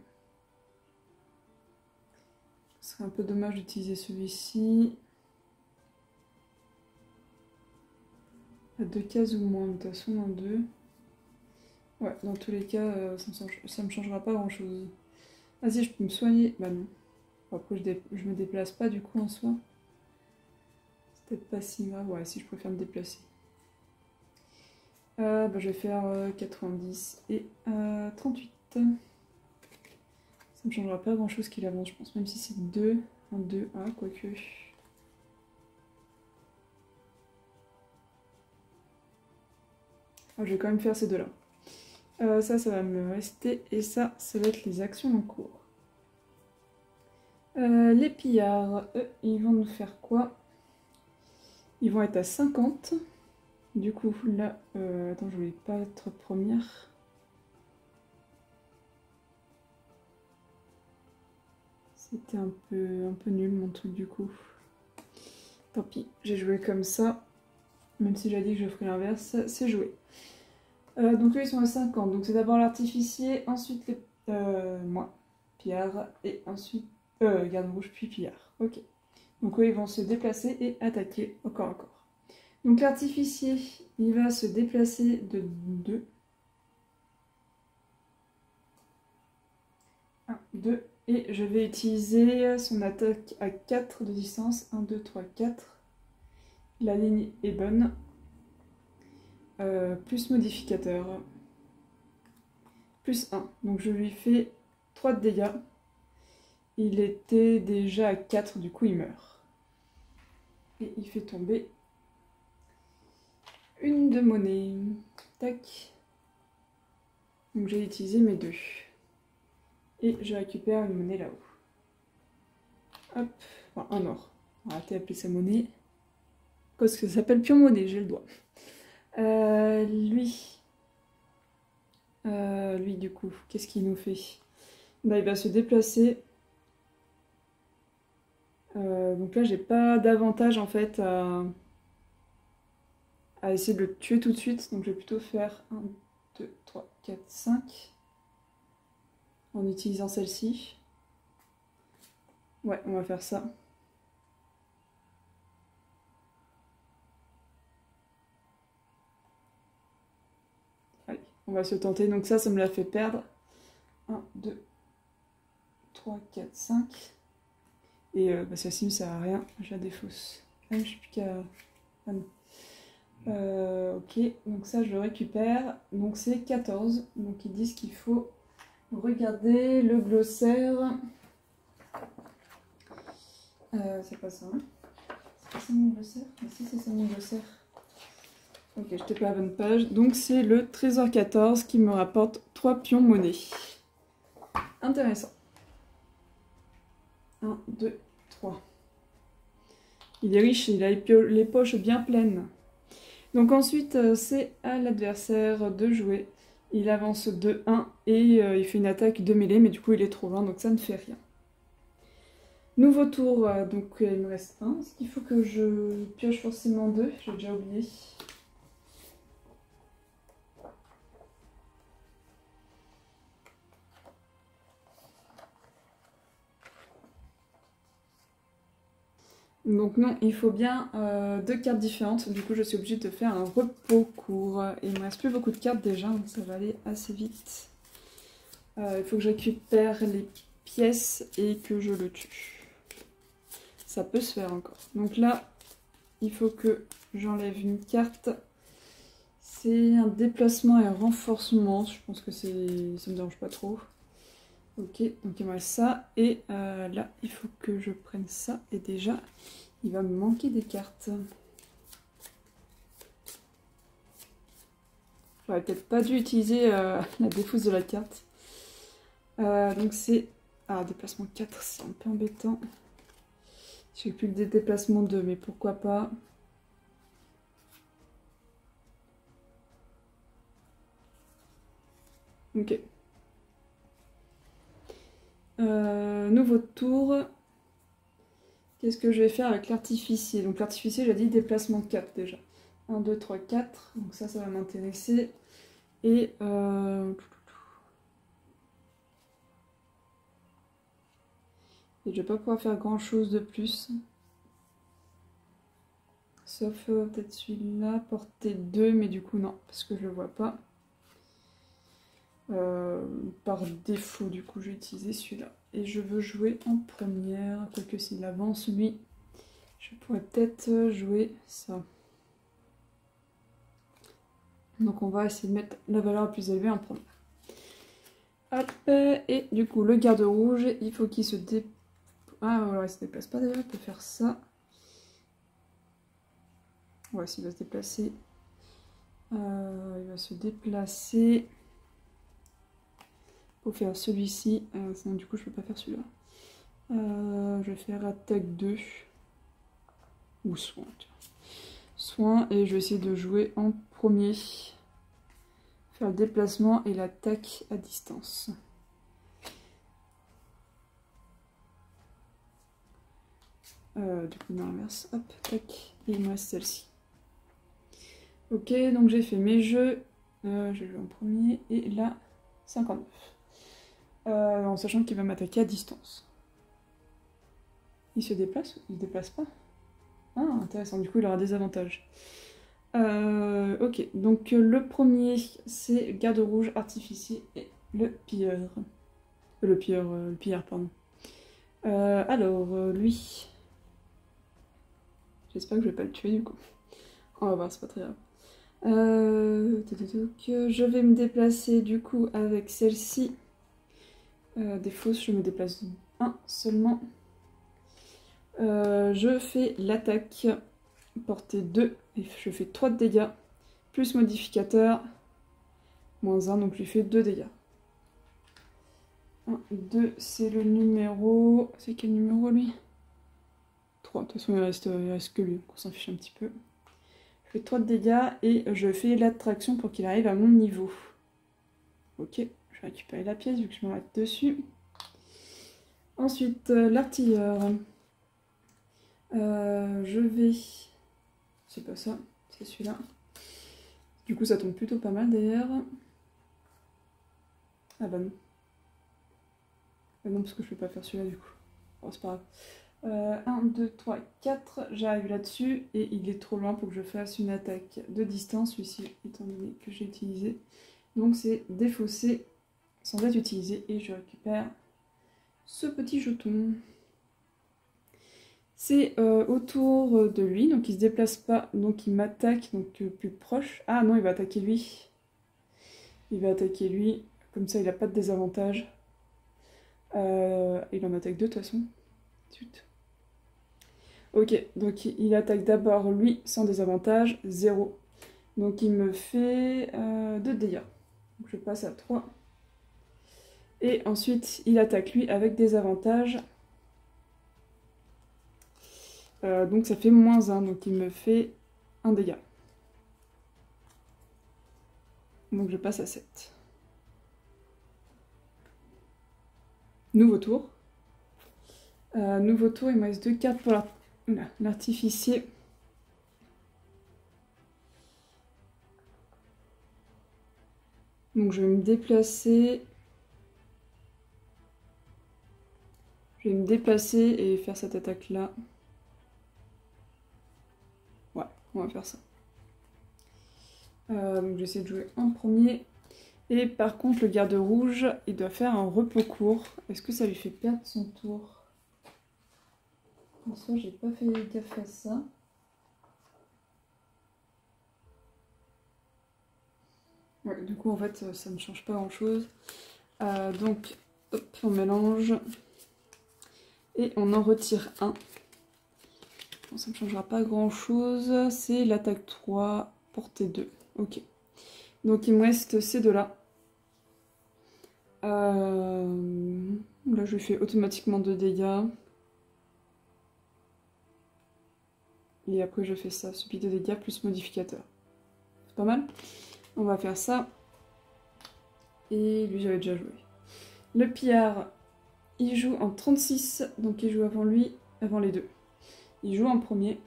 Speaker 1: Ce serait un peu dommage d'utiliser celui-ci. À 2 cases ou moins, de toute façon, un 2. Ouais, dans tous les cas, ça me changera pas grand chose. Ah si, je peux me soigner. Bah non. Après, je me déplace pas du coup en soi. C'est peut-être pas si grave. Ouais, si je préfère me déplacer. Bah, je vais faire 90 et 38. Ça me changera pas grand chose qu'il avance, je pense. Même si c'est 2, 1, 2, 1, quoique. Ah, je vais quand même faire ces deux-là. Ça va me rester. Et ça va être les actions en cours. Les pillards, eux, ils vont nous faire quoi? Ils vont être à 50. Du coup, là... attends, je voulais pas être première. C'était un peu nul, mon truc, du coup. Tant pis, j'ai joué comme ça. Même si j'ai dit que je ferais l'inverse, c'est joué. Donc eux, ils sont à 50. Donc c'est d'abord l'artificier, ensuite les... moi, pillard, et ensuite... garde rouge, puis pillard. Ok. Donc eux, ils vont se déplacer et attaquer au corps à corps. Donc l'artificier, il va se déplacer de 2. 1, 2. Et je vais utiliser son attaque à 4 de distance. 1, 2, 3, 4. La ligne est bonne. Plus modificateur. Plus 1. Donc je lui fais 3 de dégâts. Il était déjà à 4, du coup il meurt. Et il fait tomber une de monnaie. Tac. Donc j'ai utilisé mes 2. Et je récupère une monnaie là-haut. Hop. Enfin, un or. On va arrêter d'appeler ça monnaie. Parce que ça s'appelle pure monnaie, j'ai le droit. Lui, du coup, qu'est-ce qu'il nous fait? Bah, il va se déplacer. Donc là, j'ai pas d'avantage en fait à essayer de le tuer tout de suite. Donc je vais plutôt faire 1, 2, 3, 4, 5 en utilisant celle-ci. Ouais, on va faire ça. Allez, on va se tenter. Donc ça me l'a fait perdre. 1, 2, 3, 4, 5. Et celle-ci ne sert à rien, je la défausse. Ah, je suis plus qu'à... Ah non. Ok, donc ça je le récupère. Donc c'est 14. Donc ils disent qu'il faut regarder le glossaire. C'est pas ça. Hein. C'est pas ça mon glossaire? Mais si, c'est ça mon glossaire. Ok, je n'étais pas à la bonne page. Donc c'est le trésor 14 qui me rapporte 3 pions monnaie. Intéressant. 1, 2, 3. Il est riche, il a les poches bien pleines. Donc ensuite, c'est à l'adversaire de jouer. Il avance de 1 et il fait une attaque de mêlée, mais du coup il est trop loin, donc ça ne fait rien. Nouveau tour, donc il me reste 1. Est-ce qu'il faut que je pioche forcément 2? J'ai déjà oublié. Donc non, il faut bien 2 cartes différentes. Du coup, je suis obligée de faire un repos court. Et il me reste plus beaucoup de cartes déjà, donc ça va aller assez vite. Il faut que je récupère les pièces et que je le tue. Ça peut se faire encore. Donc là, il faut que j'enlève une carte. C'est un déplacement et un renforcement. Je pense que ça me dérange pas trop. Ok, donc il me reste ça. Et là, il faut que je prenne ça. Et déjà, il va me manquer des cartes. J'aurais peut-être pas dû utiliser la défausse de la carte. Donc c'est... Ah, déplacement 4, c'est un peu embêtant. J'ai plus que des déplacements 2, mais pourquoi pas. Ok. Nouveau tour. Qu'est-ce que je vais faire avec l'artificier? Donc l'artificier, j'ai dit déplacement 4 déjà. 1, 2, 3, 4. Donc ça va m'intéresser. Et... Et je vais pas pouvoir faire grand chose de plus. Sauf peut-être celui-là, portée 2, mais du coup non, parce que je le vois pas. Par défaut, du coup, je vais utiliser celui-là. Et je veux jouer en première, quoique s'il avance, lui, je pourrais peut-être jouer ça. Donc on va essayer de mettre la valeur la plus élevée en première. Hop, et du coup, le garde rouge, il faut qu'il se déplace. Ah, voilà, il se déplace pas d'ailleurs, il peut faire ça. Ouais, s'il va se déplacer. Il va se déplacer. Pour faire celui-ci. Sinon, du coup, je peux pas faire celui-là. Je vais faire attaque 2. Ou soin. Soin, et je vais essayer de jouer en premier. Faire le déplacement et l'attaque à distance. Du coup, dans l'inverse, hop, tac, et il me reste celle-ci. Ok, donc j'ai fait mes jeux. Je vais jouer en premier, et là, 59. En sachant qu'il va m'attaquer à distance. Il se déplace ou il ne déplace pas? Ah, intéressant, du coup il aura des avantages. Ok, donc le premier, c'est garde rouge, artificier et le pilleur. Le pilleur, pardon. Alors, lui... J'espère que je vais pas le tuer du coup. On va voir, c'est pas très grave. Je vais me déplacer du coup avec celle-ci. Des fausses, je me déplace 1 seulement. Je fais l'attaque, portée 2, et je fais 3 de dégâts, plus modificateur, moins 1, donc je lui fais 2 dégâts. 1, 2, c'est le numéro... C'est quel numéro lui? 3, de toute façon il reste que lui, on s'en fiche un petit peu. Je fais 3 de dégâts et je fais l'attraction pour qu'il arrive à mon niveau. Ok, je vais récupérer la pièce vu que je me mets dessus. Ensuite, l'artilleur. Je vais... C'est pas ça, c'est celui-là. Du coup, ça tombe plutôt pas mal d'ailleurs. Ah bah non. Ah non, parce que je peux pas faire celui-là du coup. Bon, c'est pas grave. 1, 2, 3, 4. J'arrive là-dessus et il est trop loin pour que je fasse une attaque de distance, celui-ci, étant donné que j'ai utilisé. Donc c'est défaussé sans être utilisé et je récupère ce petit jeton. C'est autour de lui, donc il se déplace pas, donc il m'attaque, donc plus proche. Ah non, il va attaquer lui. Il va attaquer lui, comme ça il a pas de désavantage. Il en attaque deux de toute façon. Zut. Ok, donc il attaque d'abord lui sans désavantage, 0. Donc il me fait 2 dégâts. Donc je passe à 3. Et ensuite il attaque lui avec des avantages. Donc ça fait moins 1, donc il me fait 1 dégât. Donc je passe à 7. Nouveau tour. Nouveau tour, il me reste 2 cartes pour l'artificier. Donc je vais me déplacer. Je vais me déplacer et faire cette attaque là. Ouais, on va faire ça. Donc j'essaie de jouer en premier. Et par contre, le garde rouge, il doit faire un repos court. Est-ce que ça lui fait perdre son tour? En soi, j'ai pas fait gaffe à ça. Ouais, du coup, en fait, ça ne change pas grand-chose. Donc, hop, on mélange. Et on en retire un. Bon, ça ne changera pas grand-chose. C'est l'attaque 3, portée 2. Ok. Donc il me reste ces deux-là. Là je lui fais automatiquement 2 dégâts. Et après je fais ça, subit 2 dégâts plus modificateur. C'est pas mal. On va faire ça. Et lui j'avais déjà joué. Le pillard, il joue en 36, donc il joue avant lui, avant les deux. Il joue en premier.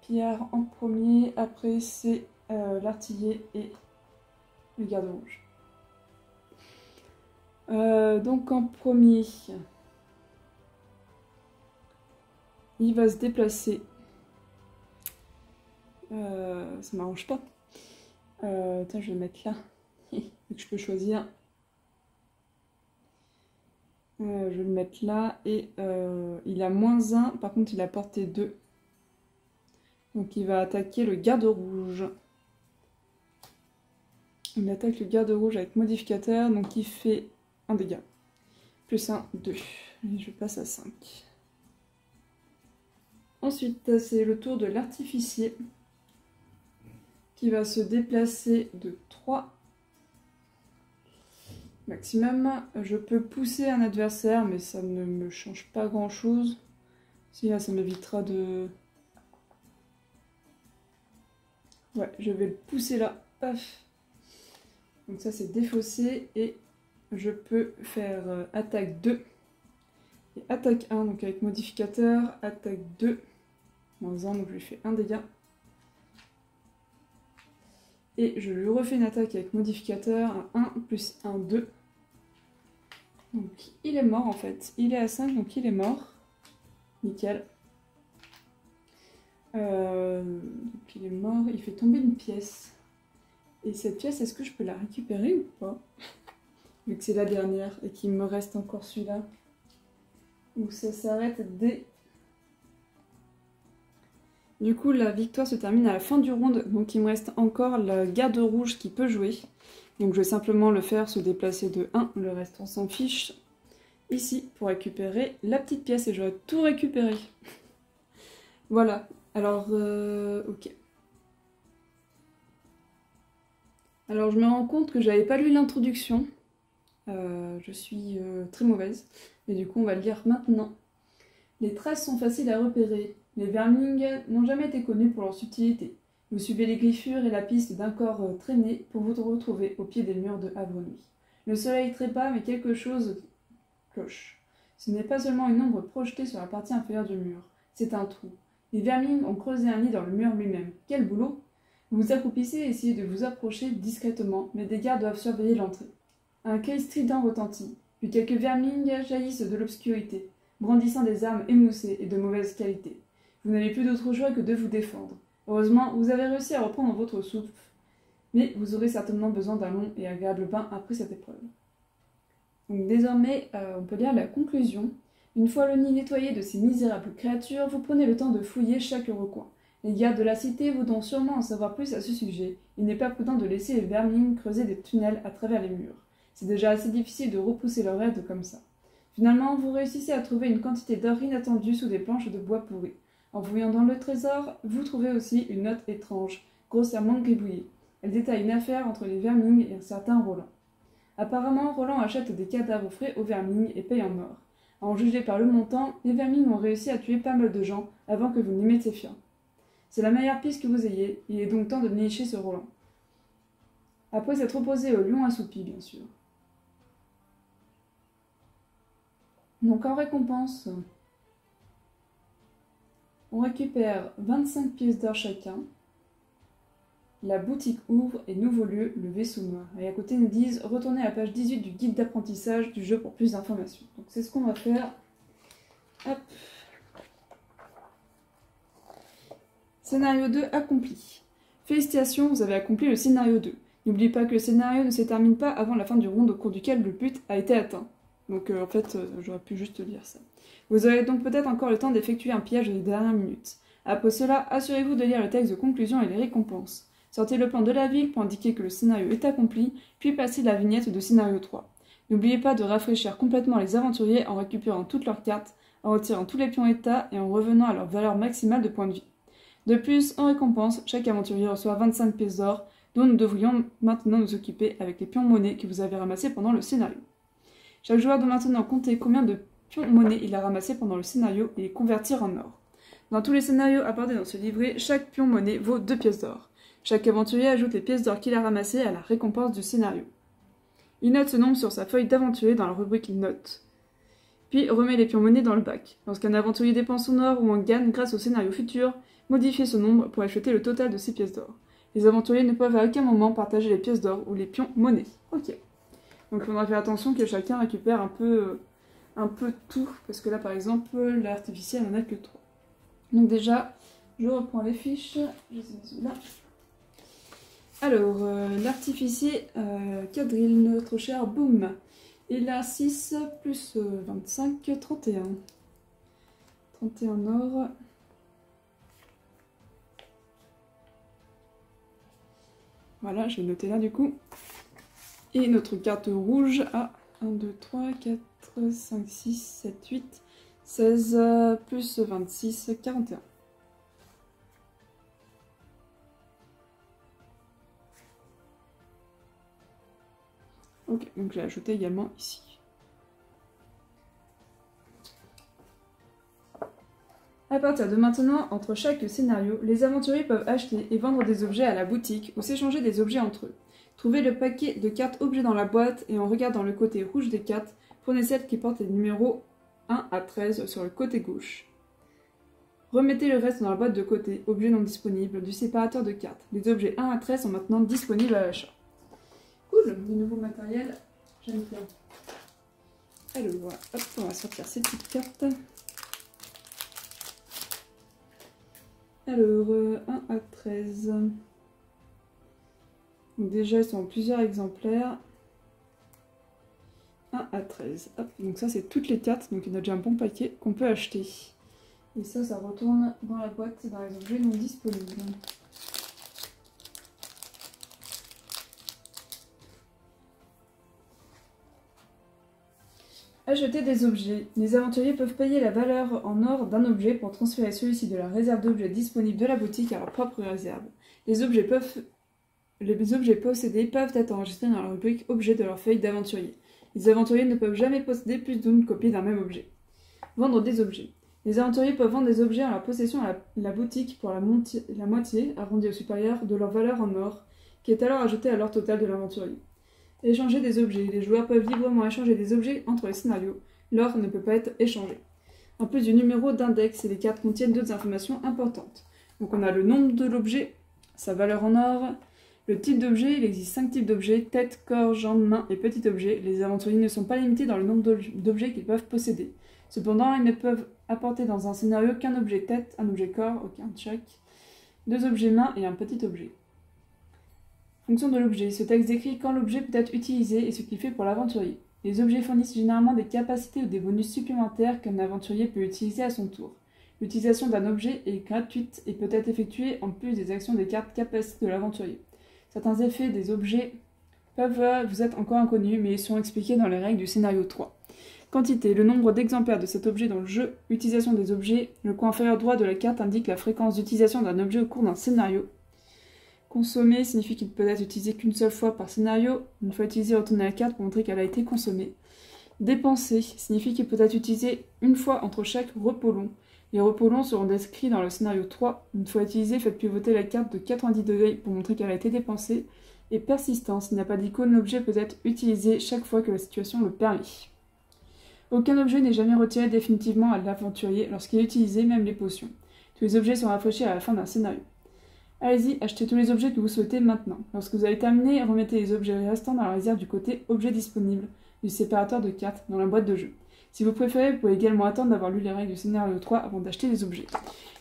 Speaker 1: Pillard en premier, après c'est l'artiller et le garde rouge. Donc en premier, il va se déplacer. Ça m'arrange pas. Tiens, je vais le mettre là. Donc je peux choisir. Je vais le mettre là et il a -1, par contre il a portée 2. Donc il va attaquer le garde rouge. Il attaque le garde rouge avec modificateur, donc il fait 1 dégât. Plus 1, 2. Et je passe à 5. Ensuite, c'est le tour de l'artificier qui va se déplacer de 3 maximum. Je peux pousser un adversaire, mais ça ne me change pas grand chose. Si là, ça m'évitera de... Ouais, je vais le pousser là. Paf. Donc ça, c'est défaussé. Et je peux faire attaque 2 et attaque 1, donc avec modificateur. Attaque 2, -1, donc je lui fais 1 dégât. Et je lui refais une attaque avec modificateur, 1 plus 1, 2. Donc il est mort en fait. Il est à 5, donc il est mort. Nickel. Donc il est mort, il fait tomber une pièce. Et cette pièce, est-ce que je peux la récupérer ou pas? Vu que c'est la dernière et qu'il me reste encore celui-là. Donc ça s'arrête dès... Du coup, la victoire se termine à la fin du round, donc il me reste encore le garde rouge qui peut jouer. Donc je vais simplement le faire se déplacer de 1, le reste on s'en fiche. Ici, pour récupérer la petite pièce, et j'aurais tout récupéré. Voilà, alors, ok. Alors je me rends compte que j'avais pas lu l'introduction. Je suis très mauvaise, mais du coup on va le lire maintenant. Les traces sont faciles à repérer. Les vermings n'ont jamais été connus pour leur subtilité. Vous suivez les griffures et la piste d'un corps traîné pour vous retrouver au pied des murs de Havre-Nuit. Le soleil trépas, mais quelque chose cloche. Ce n'est pas seulement une ombre projetée sur la partie inférieure du mur, c'est un trou. Les vermings ont creusé un nid dans le mur lui-même. Quel boulot! Vous vous accroupissez et essayez de vous approcher discrètement, mais des gardes doivent surveiller l'entrée. Un cri strident retentit, puis quelques vermings jaillissent de l'obscurité, brandissant des armes émoussées et de mauvaise qualité. Vous n'avez plus d'autre choix que de vous défendre. Heureusement, vous avez réussi à reprendre votre souffle, mais vous aurez certainement besoin d'un long et agréable bain après cette épreuve. Donc désormais, on peut lire la conclusion. Une fois le nid nettoyé de ces misérables créatures, vous prenez le temps de fouiller chaque recoin. Les gardes de la cité voudront sûrement en savoir plus à ce sujet. Il n'est pas prudent de laisser les vermings creuser des tunnels à travers les murs. C'est déjà assez difficile de repousser leur aide comme ça. Finalement, vous réussissez à trouver une quantité d'or inattendue sous des planches de bois pourri. En fouillant dans le trésor, vous trouvez aussi une note étrange, grossièrement gribouillée. Elle détaille une affaire entre les vermings et un certain Roland. Apparemment, Roland achète des cadavres frais aux vermings et paye en or. À en juger par le montant, les vermings ont réussi à tuer pas mal de gens avant que vous n'y mettiez fin. C'est la meilleure piste que vous ayez, il est donc temps de nicher ce Roland. Après s'être opposé au lion assoupi, bien sûr. Donc en récompense, on récupère 25 pièces d'or chacun. La boutique ouvre et nouveau lieu, le vaisseau noir. Et à côté, ils nous disent retournez à la page 18 du guide d'apprentissage du jeu pour plus d'informations. Donc c'est ce qu'on va faire. Hop. Scénario 2 accompli. Félicitations, vous avez accompli le scénario 2. N'oubliez pas que le scénario ne se termine pas avant la fin du round au cours duquel le but a été atteint. Donc en fait, j'aurais pu juste lire ça. Vous aurez donc peut-être encore le temps d'effectuer un pillage des dernières minutes. Après cela, assurez-vous de lire le texte de conclusion et les récompenses. Sortez le plan de la ville pour indiquer que le scénario est accompli, puis passez la vignette de scénario 3. N'oubliez pas de rafraîchir complètement les aventuriers en récupérant toutes leurs cartes, en retirant tous les pions état et en revenant à leur valeur maximale de points de vie. De plus, en récompense, chaque aventurier reçoit 25 pièces d'or, dont nous devrions maintenant nous occuper avec les pions monnaie que vous avez ramassés pendant le scénario. Chaque joueur doit maintenant compter combien de pions monnaie il a ramassés pendant le scénario et les convertir en or. Dans tous les scénarios abordés dans ce livret, chaque pion monnaie vaut 2 pièces d'or. Chaque aventurier ajoute les pièces d'or qu'il a ramassées à la récompense du scénario. Il note ce nombre sur sa feuille d'aventurier dans la rubrique Notes. Puis remet les pions monnaie dans le bac. Lorsqu'un aventurier dépense son or ou en gagne grâce au scénario futur, modifiez ce nombre pour acheter le total de ces pièces d'or. Les aventuriers ne peuvent à aucun moment partager les pièces d'or ou les pions monnaie. Ok. Donc il faudra faire attention que chacun récupère un peu tout, parce que là par exemple, l'artificiel n'en a que 3. Donc déjà, je reprends les fiches, je les ai là. Alors, l'artificier quadrille, notre cher Boom. Il a 6 plus 25, 31. 31 or. Voilà, je vais noter là du coup. Et notre carte rouge a 1, 2, 3, 4, 5, 6, 7, 8, 16, plus 26, 41. Ok, donc j'ai ajouté également ici. À partir de maintenant, entre chaque scénario, les aventuriers peuvent acheter et vendre des objets à la boutique ou s'échanger des objets entre eux. Trouvez le paquet de cartes objets dans la boîte et en regardant le côté rouge des cartes, prenez celle qui porte les numéros 1 à 13 sur le côté gauche. Remettez le reste dans la boîte de côté, objets non disponibles, du séparateur de cartes. Les objets 1 à 13 sont maintenant disponibles à l'achat. Cool, du nouveau matériel, j'aime bien. Alors voilà, hop, on va sortir ces petites cartes. Alors, 1 à 13. Donc déjà, ils sont en plusieurs exemplaires. 1 à 13. Hop, donc ça, c'est toutes les cartes. Donc il y en a déjà un bon paquet qu'on peut acheter. Et ça retourne dans la boîte, dans les objets non disponibles. Acheter des objets. Les aventuriers peuvent payer la valeur en or d'un objet pour transférer celui-ci de la réserve d'objets disponible de la boutique à leur propre réserve. Les objets possédés peuvent être enregistrés dans la rubrique Objets de leur feuille d'aventurier. Les aventuriers ne peuvent jamais posséder plus d'une copie d'un même objet. Vendre des objets. Les aventuriers peuvent vendre des objets en leur possession à la boutique pour la moitié, arrondie au supérieur, de leur valeur en or, qui est alors ajoutée à l'or total de l'aventurier. Échanger des objets. Les joueurs peuvent librement échanger des objets entre les scénarios. L'or ne peut pas être échangé. En plus du numéro d'index, les cartes contiennent d'autres informations importantes. Donc on a le nombre de l'objet, sa valeur en or, le type d'objet, il existe 5 types d'objets, tête, corps, jambes, mains et petit objet. Les aventuriers ne sont pas limités dans le nombre d'objets qu'ils peuvent posséder. Cependant, ils ne peuvent apporter dans un scénario qu'un objet tête, un objet corps, aucun de chaque, 2 objets mains et un petit objet. Fonction de l'objet. Ce texte décrit quand l'objet peut être utilisé et ce qu'il fait pour l'aventurier. Les objets fournissent généralement des capacités ou des bonus supplémentaires qu'un aventurier peut utiliser à son tour. L'utilisation d'un objet est gratuite et peut être effectuée en plus des actions des cartes capacités de l'aventurier. Certains effets des objets peuvent vous être encore inconnus, mais ils sont expliqués dans les règles du scénario 3. Quantité. Le nombre d'exemplaires de cet objet dans le jeu. Utilisation des objets. Le coin inférieur droit de la carte indique la fréquence d'utilisation d'un objet au cours d'un scénario. Consommer signifie qu'il ne peut être utilisé qu'une seule fois par scénario. Une fois utilisé, retourner la carte pour montrer qu'elle a été consommée. Dépenser signifie qu'il peut être utilisé une fois entre chaque repos long. Les repos longs seront décrits dans le scénario 3. Une fois utilisé, faites pivoter la carte de 90 degrés pour montrer qu'elle a été dépensée. Et persistance, il n'y a pas d'icône, l'objet peut être utilisé chaque fois que la situation le permet. Aucun objet n'est jamais retiré définitivement à l'aventurier lorsqu'il est utilisé, même les potions. Tous les objets sont rafraîchis à la fin d'un scénario. Allez-y, achetez tous les objets que vous souhaitez maintenant. Lorsque vous avez terminé, remettez les objets restants dans la réserve du côté Objets disponibles du séparateur de cartes dans la boîte de jeu. Si vous préférez, vous pouvez également attendre d'avoir lu les règles du scénario 3 avant d'acheter les objets.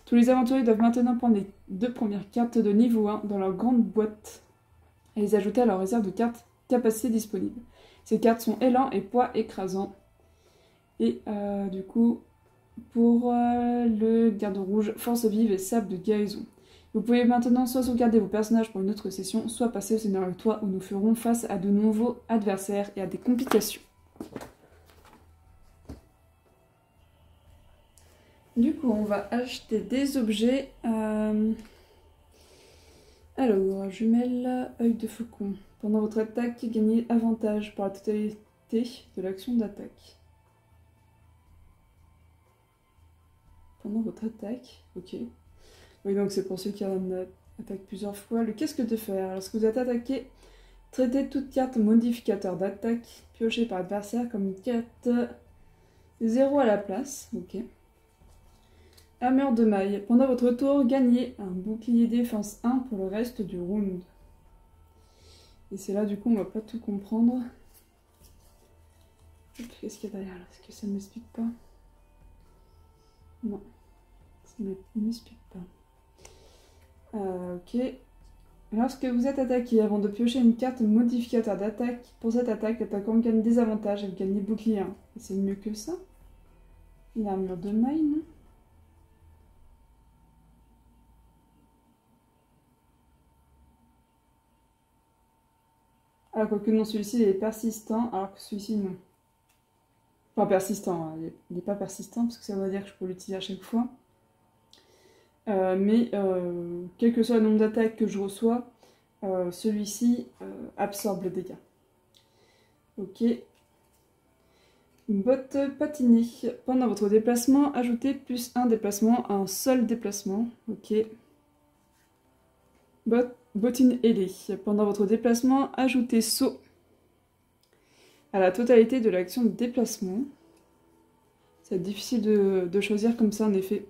Speaker 1: Tous les aventuriers doivent maintenant prendre les 2 premières cartes de niveau 1 dans leur grande boîte et les ajouter à leur réserve de cartes capacité disponible. Ces cartes sont élan et poids écrasant. Et du coup, pour le garde rouge, force vive et sable de guérison. Vous pouvez maintenant soit sauvegarder vos personnages pour une autre session, soit passer au scénario 3 où nous ferons face à de nouveaux adversaires et à des complications. Du coup, on va acheter des objets. Alors, jumelle, œil de faucon. Pendant votre attaque, gagnez avantage pour la totalité de l'action d'attaque. Pendant votre attaque, ok. Oui, donc c'est pour ceux qui attaquent plusieurs fois. Le casque de fer. Lorsque vous êtes attaqué, traitez toute carte modificateur d'attaque piochée par l'adversaire comme une carte 0 à la place. Ok. Armure de maille. Pendant votre tour, gagnez un bouclier défense 1 pour le reste du round. Et c'est là, du coup, on va pas tout comprendre. Qu'est-ce qu'il y a derrière là? Est-ce que ça ne m'explique pas? Non, ça ne m'explique pas. Ok. Lorsque vous êtes attaqué, avant de piocher une carte modificateur d'attaque, pour cette attaque, l'attaquant gagne des avantages et vous gagnez bouclier 1. C'est mieux que ça. L'armure de maille, non? Ah, quoique non, celui-ci il est persistant, alors que celui-ci non. Enfin, persistant, hein. Il n'est pas persistant, parce que ça veut dire que je peux l'utiliser à chaque fois. Mais quel que soit le nombre d'attaques que je reçois, celui-ci absorbe le dégât. Ok. Botte patinée. Pendant votre déplacement, ajoutez plus 1 déplacement à un seul déplacement. Ok. Bottine ailée. Pendant votre déplacement, ajoutez saut à la totalité de l'action de déplacement. C'est difficile de choisir comme ça en effet.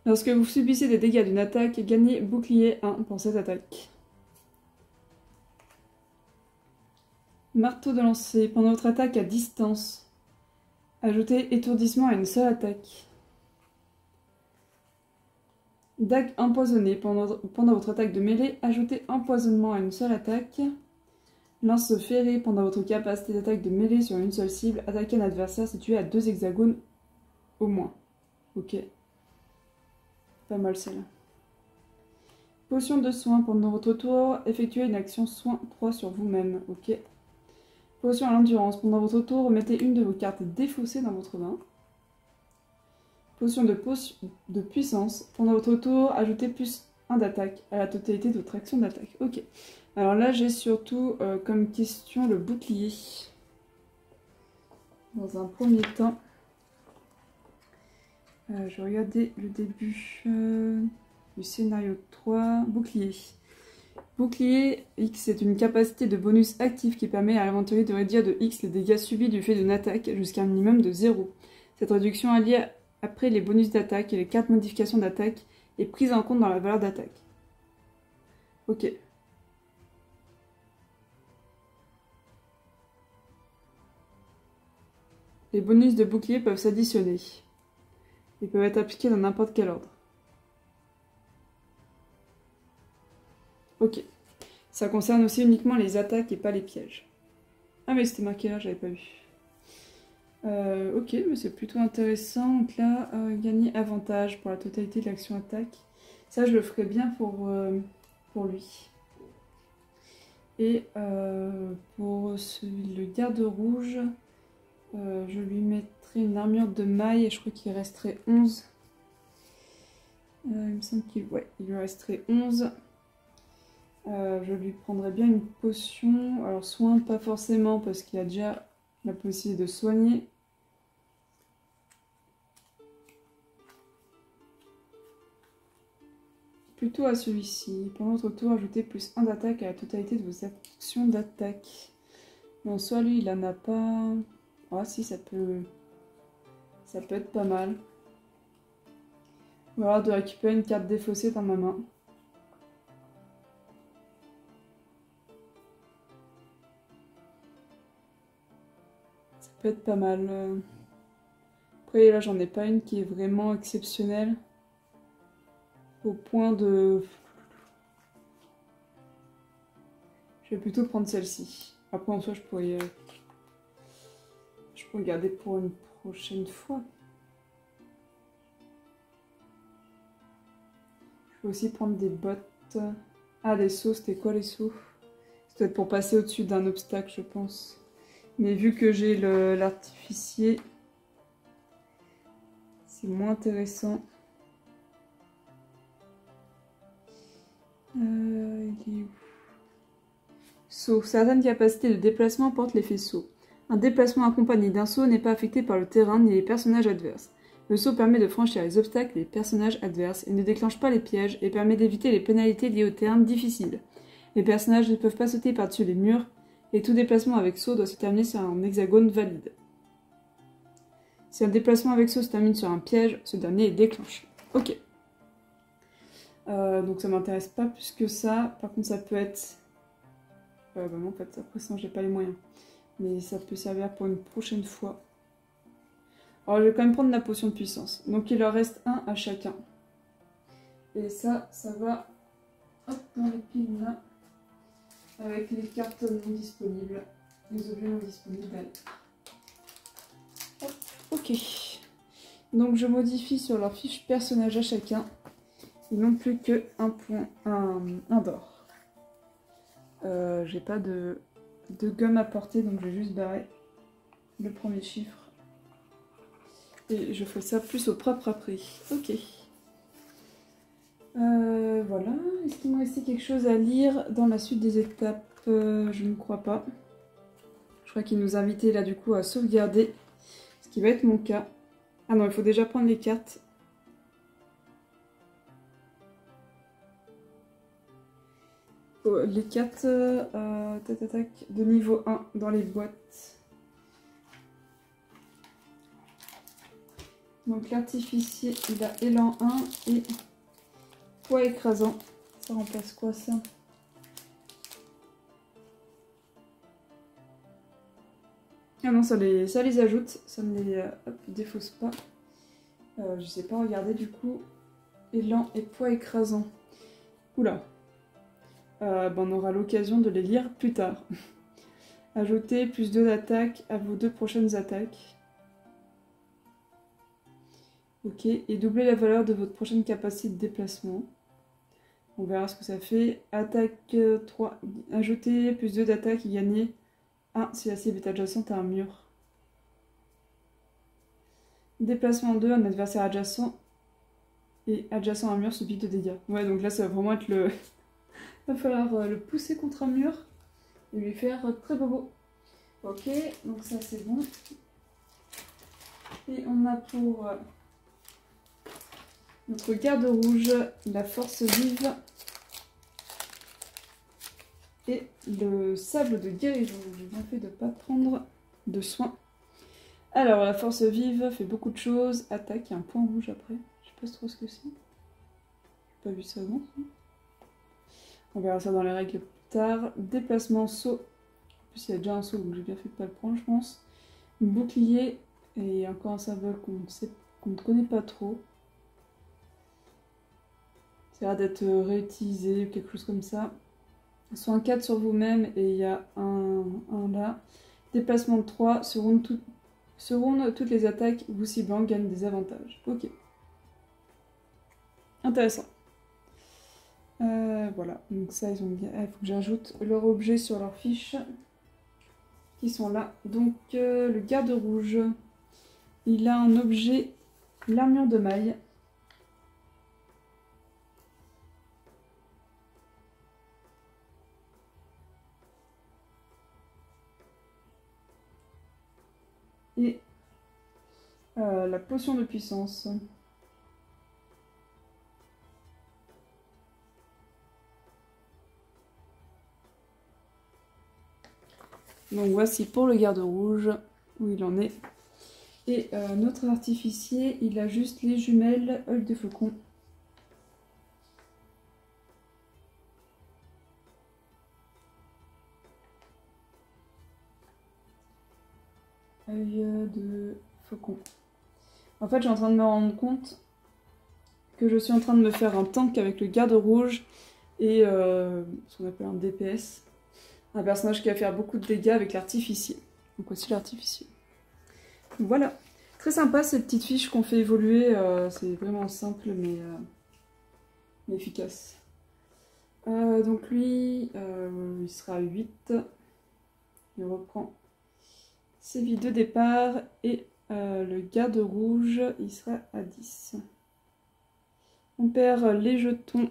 Speaker 1: Lorsque vous subissez des dégâts d'une attaque, gagnez bouclier 1 pour cette attaque. Marteau de lancer. Pendant votre attaque à distance, ajoutez étourdissement à une seule attaque. Dague empoisonnée. Pendant votre attaque de mêlée, ajoutez empoisonnement à une seule attaque. Lance ferrée. Pendant votre capacité d'attaque de mêlée sur une seule cible, attaquez un adversaire situé à 2 hexagones au moins. Ok. Pas mal celle-là. Potion de soin. Pendant votre tour, effectuez une action soin 3 sur vous-même. Ok. Potion à l'endurance. Pendant votre tour, remettez une de vos cartes défaussées dans votre main. Potion de puissance. Pendant votre tour, ajoutez plus 1 d'attaque à la totalité de votre action d'attaque. Ok. Alors là, j'ai surtout comme question le bouclier. Dans un premier temps, je vais regarder le début du scénario 3. Bouclier. Bouclier X est une capacité de bonus active qui permet à l'aventurier de réduire de X les dégâts subis du fait d'une attaque jusqu'à un minimum de 0. Cette réduction est liée après les bonus d'attaque et les cartes modifications d'attaque est prise en compte dans la valeur d'attaque. Ok. Les bonus de bouclier peuvent s'additionner. Ils peuvent être appliqués dans n'importe quel ordre. Ok. Ça concerne aussi uniquement les attaques et pas les pièges. Ah mais c'était marqué là, j'avais pas vu. Ok, mais c'est plutôt intéressant. Donc là, gagner avantage pour la totalité de l'action attaque. Ça, je le ferai bien pour lui. Et pour le garde rouge, je lui mettrai une armure de maille et je crois qu'il resterait 11. Il me semble qu'il lui resterait 11. Je lui prendrais bien une potion. Alors soin, pas forcément parce qu'il a déjà la possibilité de soigner. Plutôt à celui-ci. Pendant votre tour, ajoutez plus 1 d'attaque à la totalité de vos actions d'attaque. Bon, soit lui, il en a pas... Ah si, ça peut être pas mal. Ou alors de récupérer une carte défaussée dans ma main. Ça peut être pas mal. Après, là, j'en ai pas une qui est vraiment exceptionnelle. Au point de... Je vais plutôt prendre celle-ci. Après, en soi, je pourrais garder pour une prochaine fois. Je peux aussi prendre des bottes. Ah, les sauts, c'était quoi les sauts? C'est peut-être pour passer au-dessus d'un obstacle, je pense. Mais vu que j'ai l'artificier, c'est moins intéressant. Il est où? Saut. Certaines capacités de déplacement portent l'effet saut. Un déplacement accompagné d'un saut n'est pas affecté par le terrain ni les personnages adverses. Le saut permet de franchir les obstacles et les personnages adverses et ne déclenche pas les pièges et permet d'éviter les pénalités liées au terrain difficile. Les personnages ne peuvent pas sauter par-dessus les murs et tout déplacement avec saut doit se terminer sur un hexagone valide. Si un déplacement avec saut se termine sur un piège, ce dernier est déclenché. Ok. Donc ça m'intéresse pas plus que ça. Par contre ça peut être... bah non, en fait, après ça j'ai pas les moyens. Mais ça peut servir pour une prochaine fois. Alors je vais quand même prendre la potion de puissance. Donc il leur reste un à chacun. Et ça va hop, dans les piles là. Avec les cartes non disponibles. Les objets non disponibles. Allez. Hop, ok. Donc je modifie sur leur fiche personnage à chacun. Ils n'ont plus que un point, un d'or. J'ai pas de gomme à porter, donc je vais juste barrer le premier chiffre. Et je ferai ça plus au propre après. Ok. Voilà. Est-ce qu'il me restait quelque chose à lire dans la suite des étapes? Je ne crois pas. Je crois qu'il nous invitait là du coup à sauvegarder. Ce qui va être mon cas. Ah non, il faut déjà prendre les cartes. Les cartes de niveau 1 dans les boîtes. Donc l'artificier, il a élan 1 et poids écrasant. Ça remplace quoi ça? Ah non, ça les ajoute, ça ne les défausse pas. Je sais pas regarder du coup. Élan et poids écrasant. Oula. On aura l'occasion de les lire plus tard. Ajoutez plus 2 d'attaque à vos 2 prochaines attaques. Ok, et doublez la valeur de votre prochaine capacité de déplacement. On verra ce que ça fait. Attaque 3. Ajoutez plus 2 d'attaque et gagnez 1 si la cible est adjacente à un mur. Déplacement 2, un adversaire adjacent et adjacent à un mur subit 2 dégâts. Ouais, donc là ça va vraiment être le... Il va falloir le pousser contre un mur et lui faire très bobo. Ok, donc ça c'est bon. Et on a pour notre garde rouge la force vive et le sable de guérison. J'ai bien fait de ne pas prendre de soin. Alors la force vive fait beaucoup de choses. Attaque, il y a un point rouge après. Je sais pas trop ce que c'est. J'ai pas vu ça avant. On verra ça dans les règles plus tard. Déplacement, saut. En plus, il y a déjà un saut, donc j'ai bien fait de pas le prendre, je pense. Bouclier, et encore un symbole qu'on ne connaît pas trop. Ça a l'air d'être réutilisé ou quelque chose comme ça. Soin 4 sur vous-même, et il y a un là. Déplacement de 3, sur round, toutes les attaques vous ciblant gagnent des avantages. Ok. Intéressant. Voilà, donc ça, il faut que j'ajoute leur objet sur leur fiche. Qui sont là. Donc, le garde rouge, il a un objet, l'armure de maille. Et la potion de puissance. Donc voici pour le garde rouge où il en est. Et notre artificier, il a juste les jumelles œil de faucon. Œil de faucon. En fait, je suis en train de me rendre compte que je suis en train de me faire un tank avec le garde rouge et ce qu'on appelle un DPS. Un personnage qui va faire beaucoup de dégâts avec l'artificier. Donc voici l'artificier. Voilà. Très sympa ces petites fiches qu'on fait évoluer. C'est vraiment simple mais efficace. Donc lui, il sera à 8. Il reprend ses vies de départ et le garde rouge, il sera à 10. On perd les jetons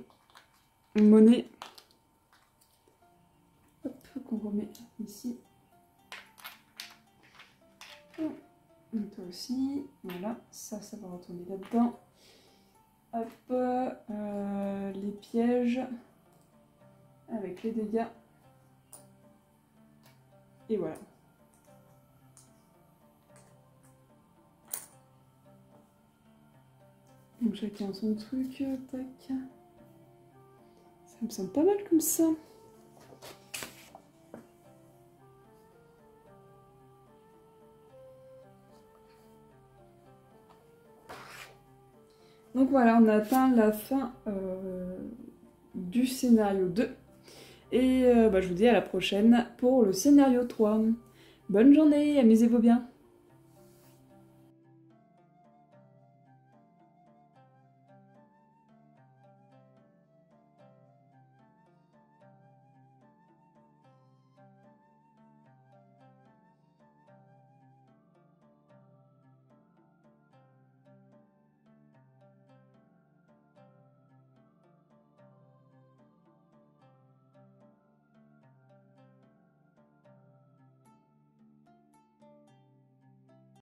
Speaker 1: monnaie. Hop, qu'on remet ici. Et toi aussi. Voilà, ça va retourner là-dedans. Hop, les pièges avec les dégâts. Et voilà. Donc chacun son truc, tac. Ça me semble pas mal comme ça. Donc voilà, on a atteint la fin du scénario 2. Et je vous dis à la prochaine pour le scénario 3. Bonne journée, amusez-vous bien.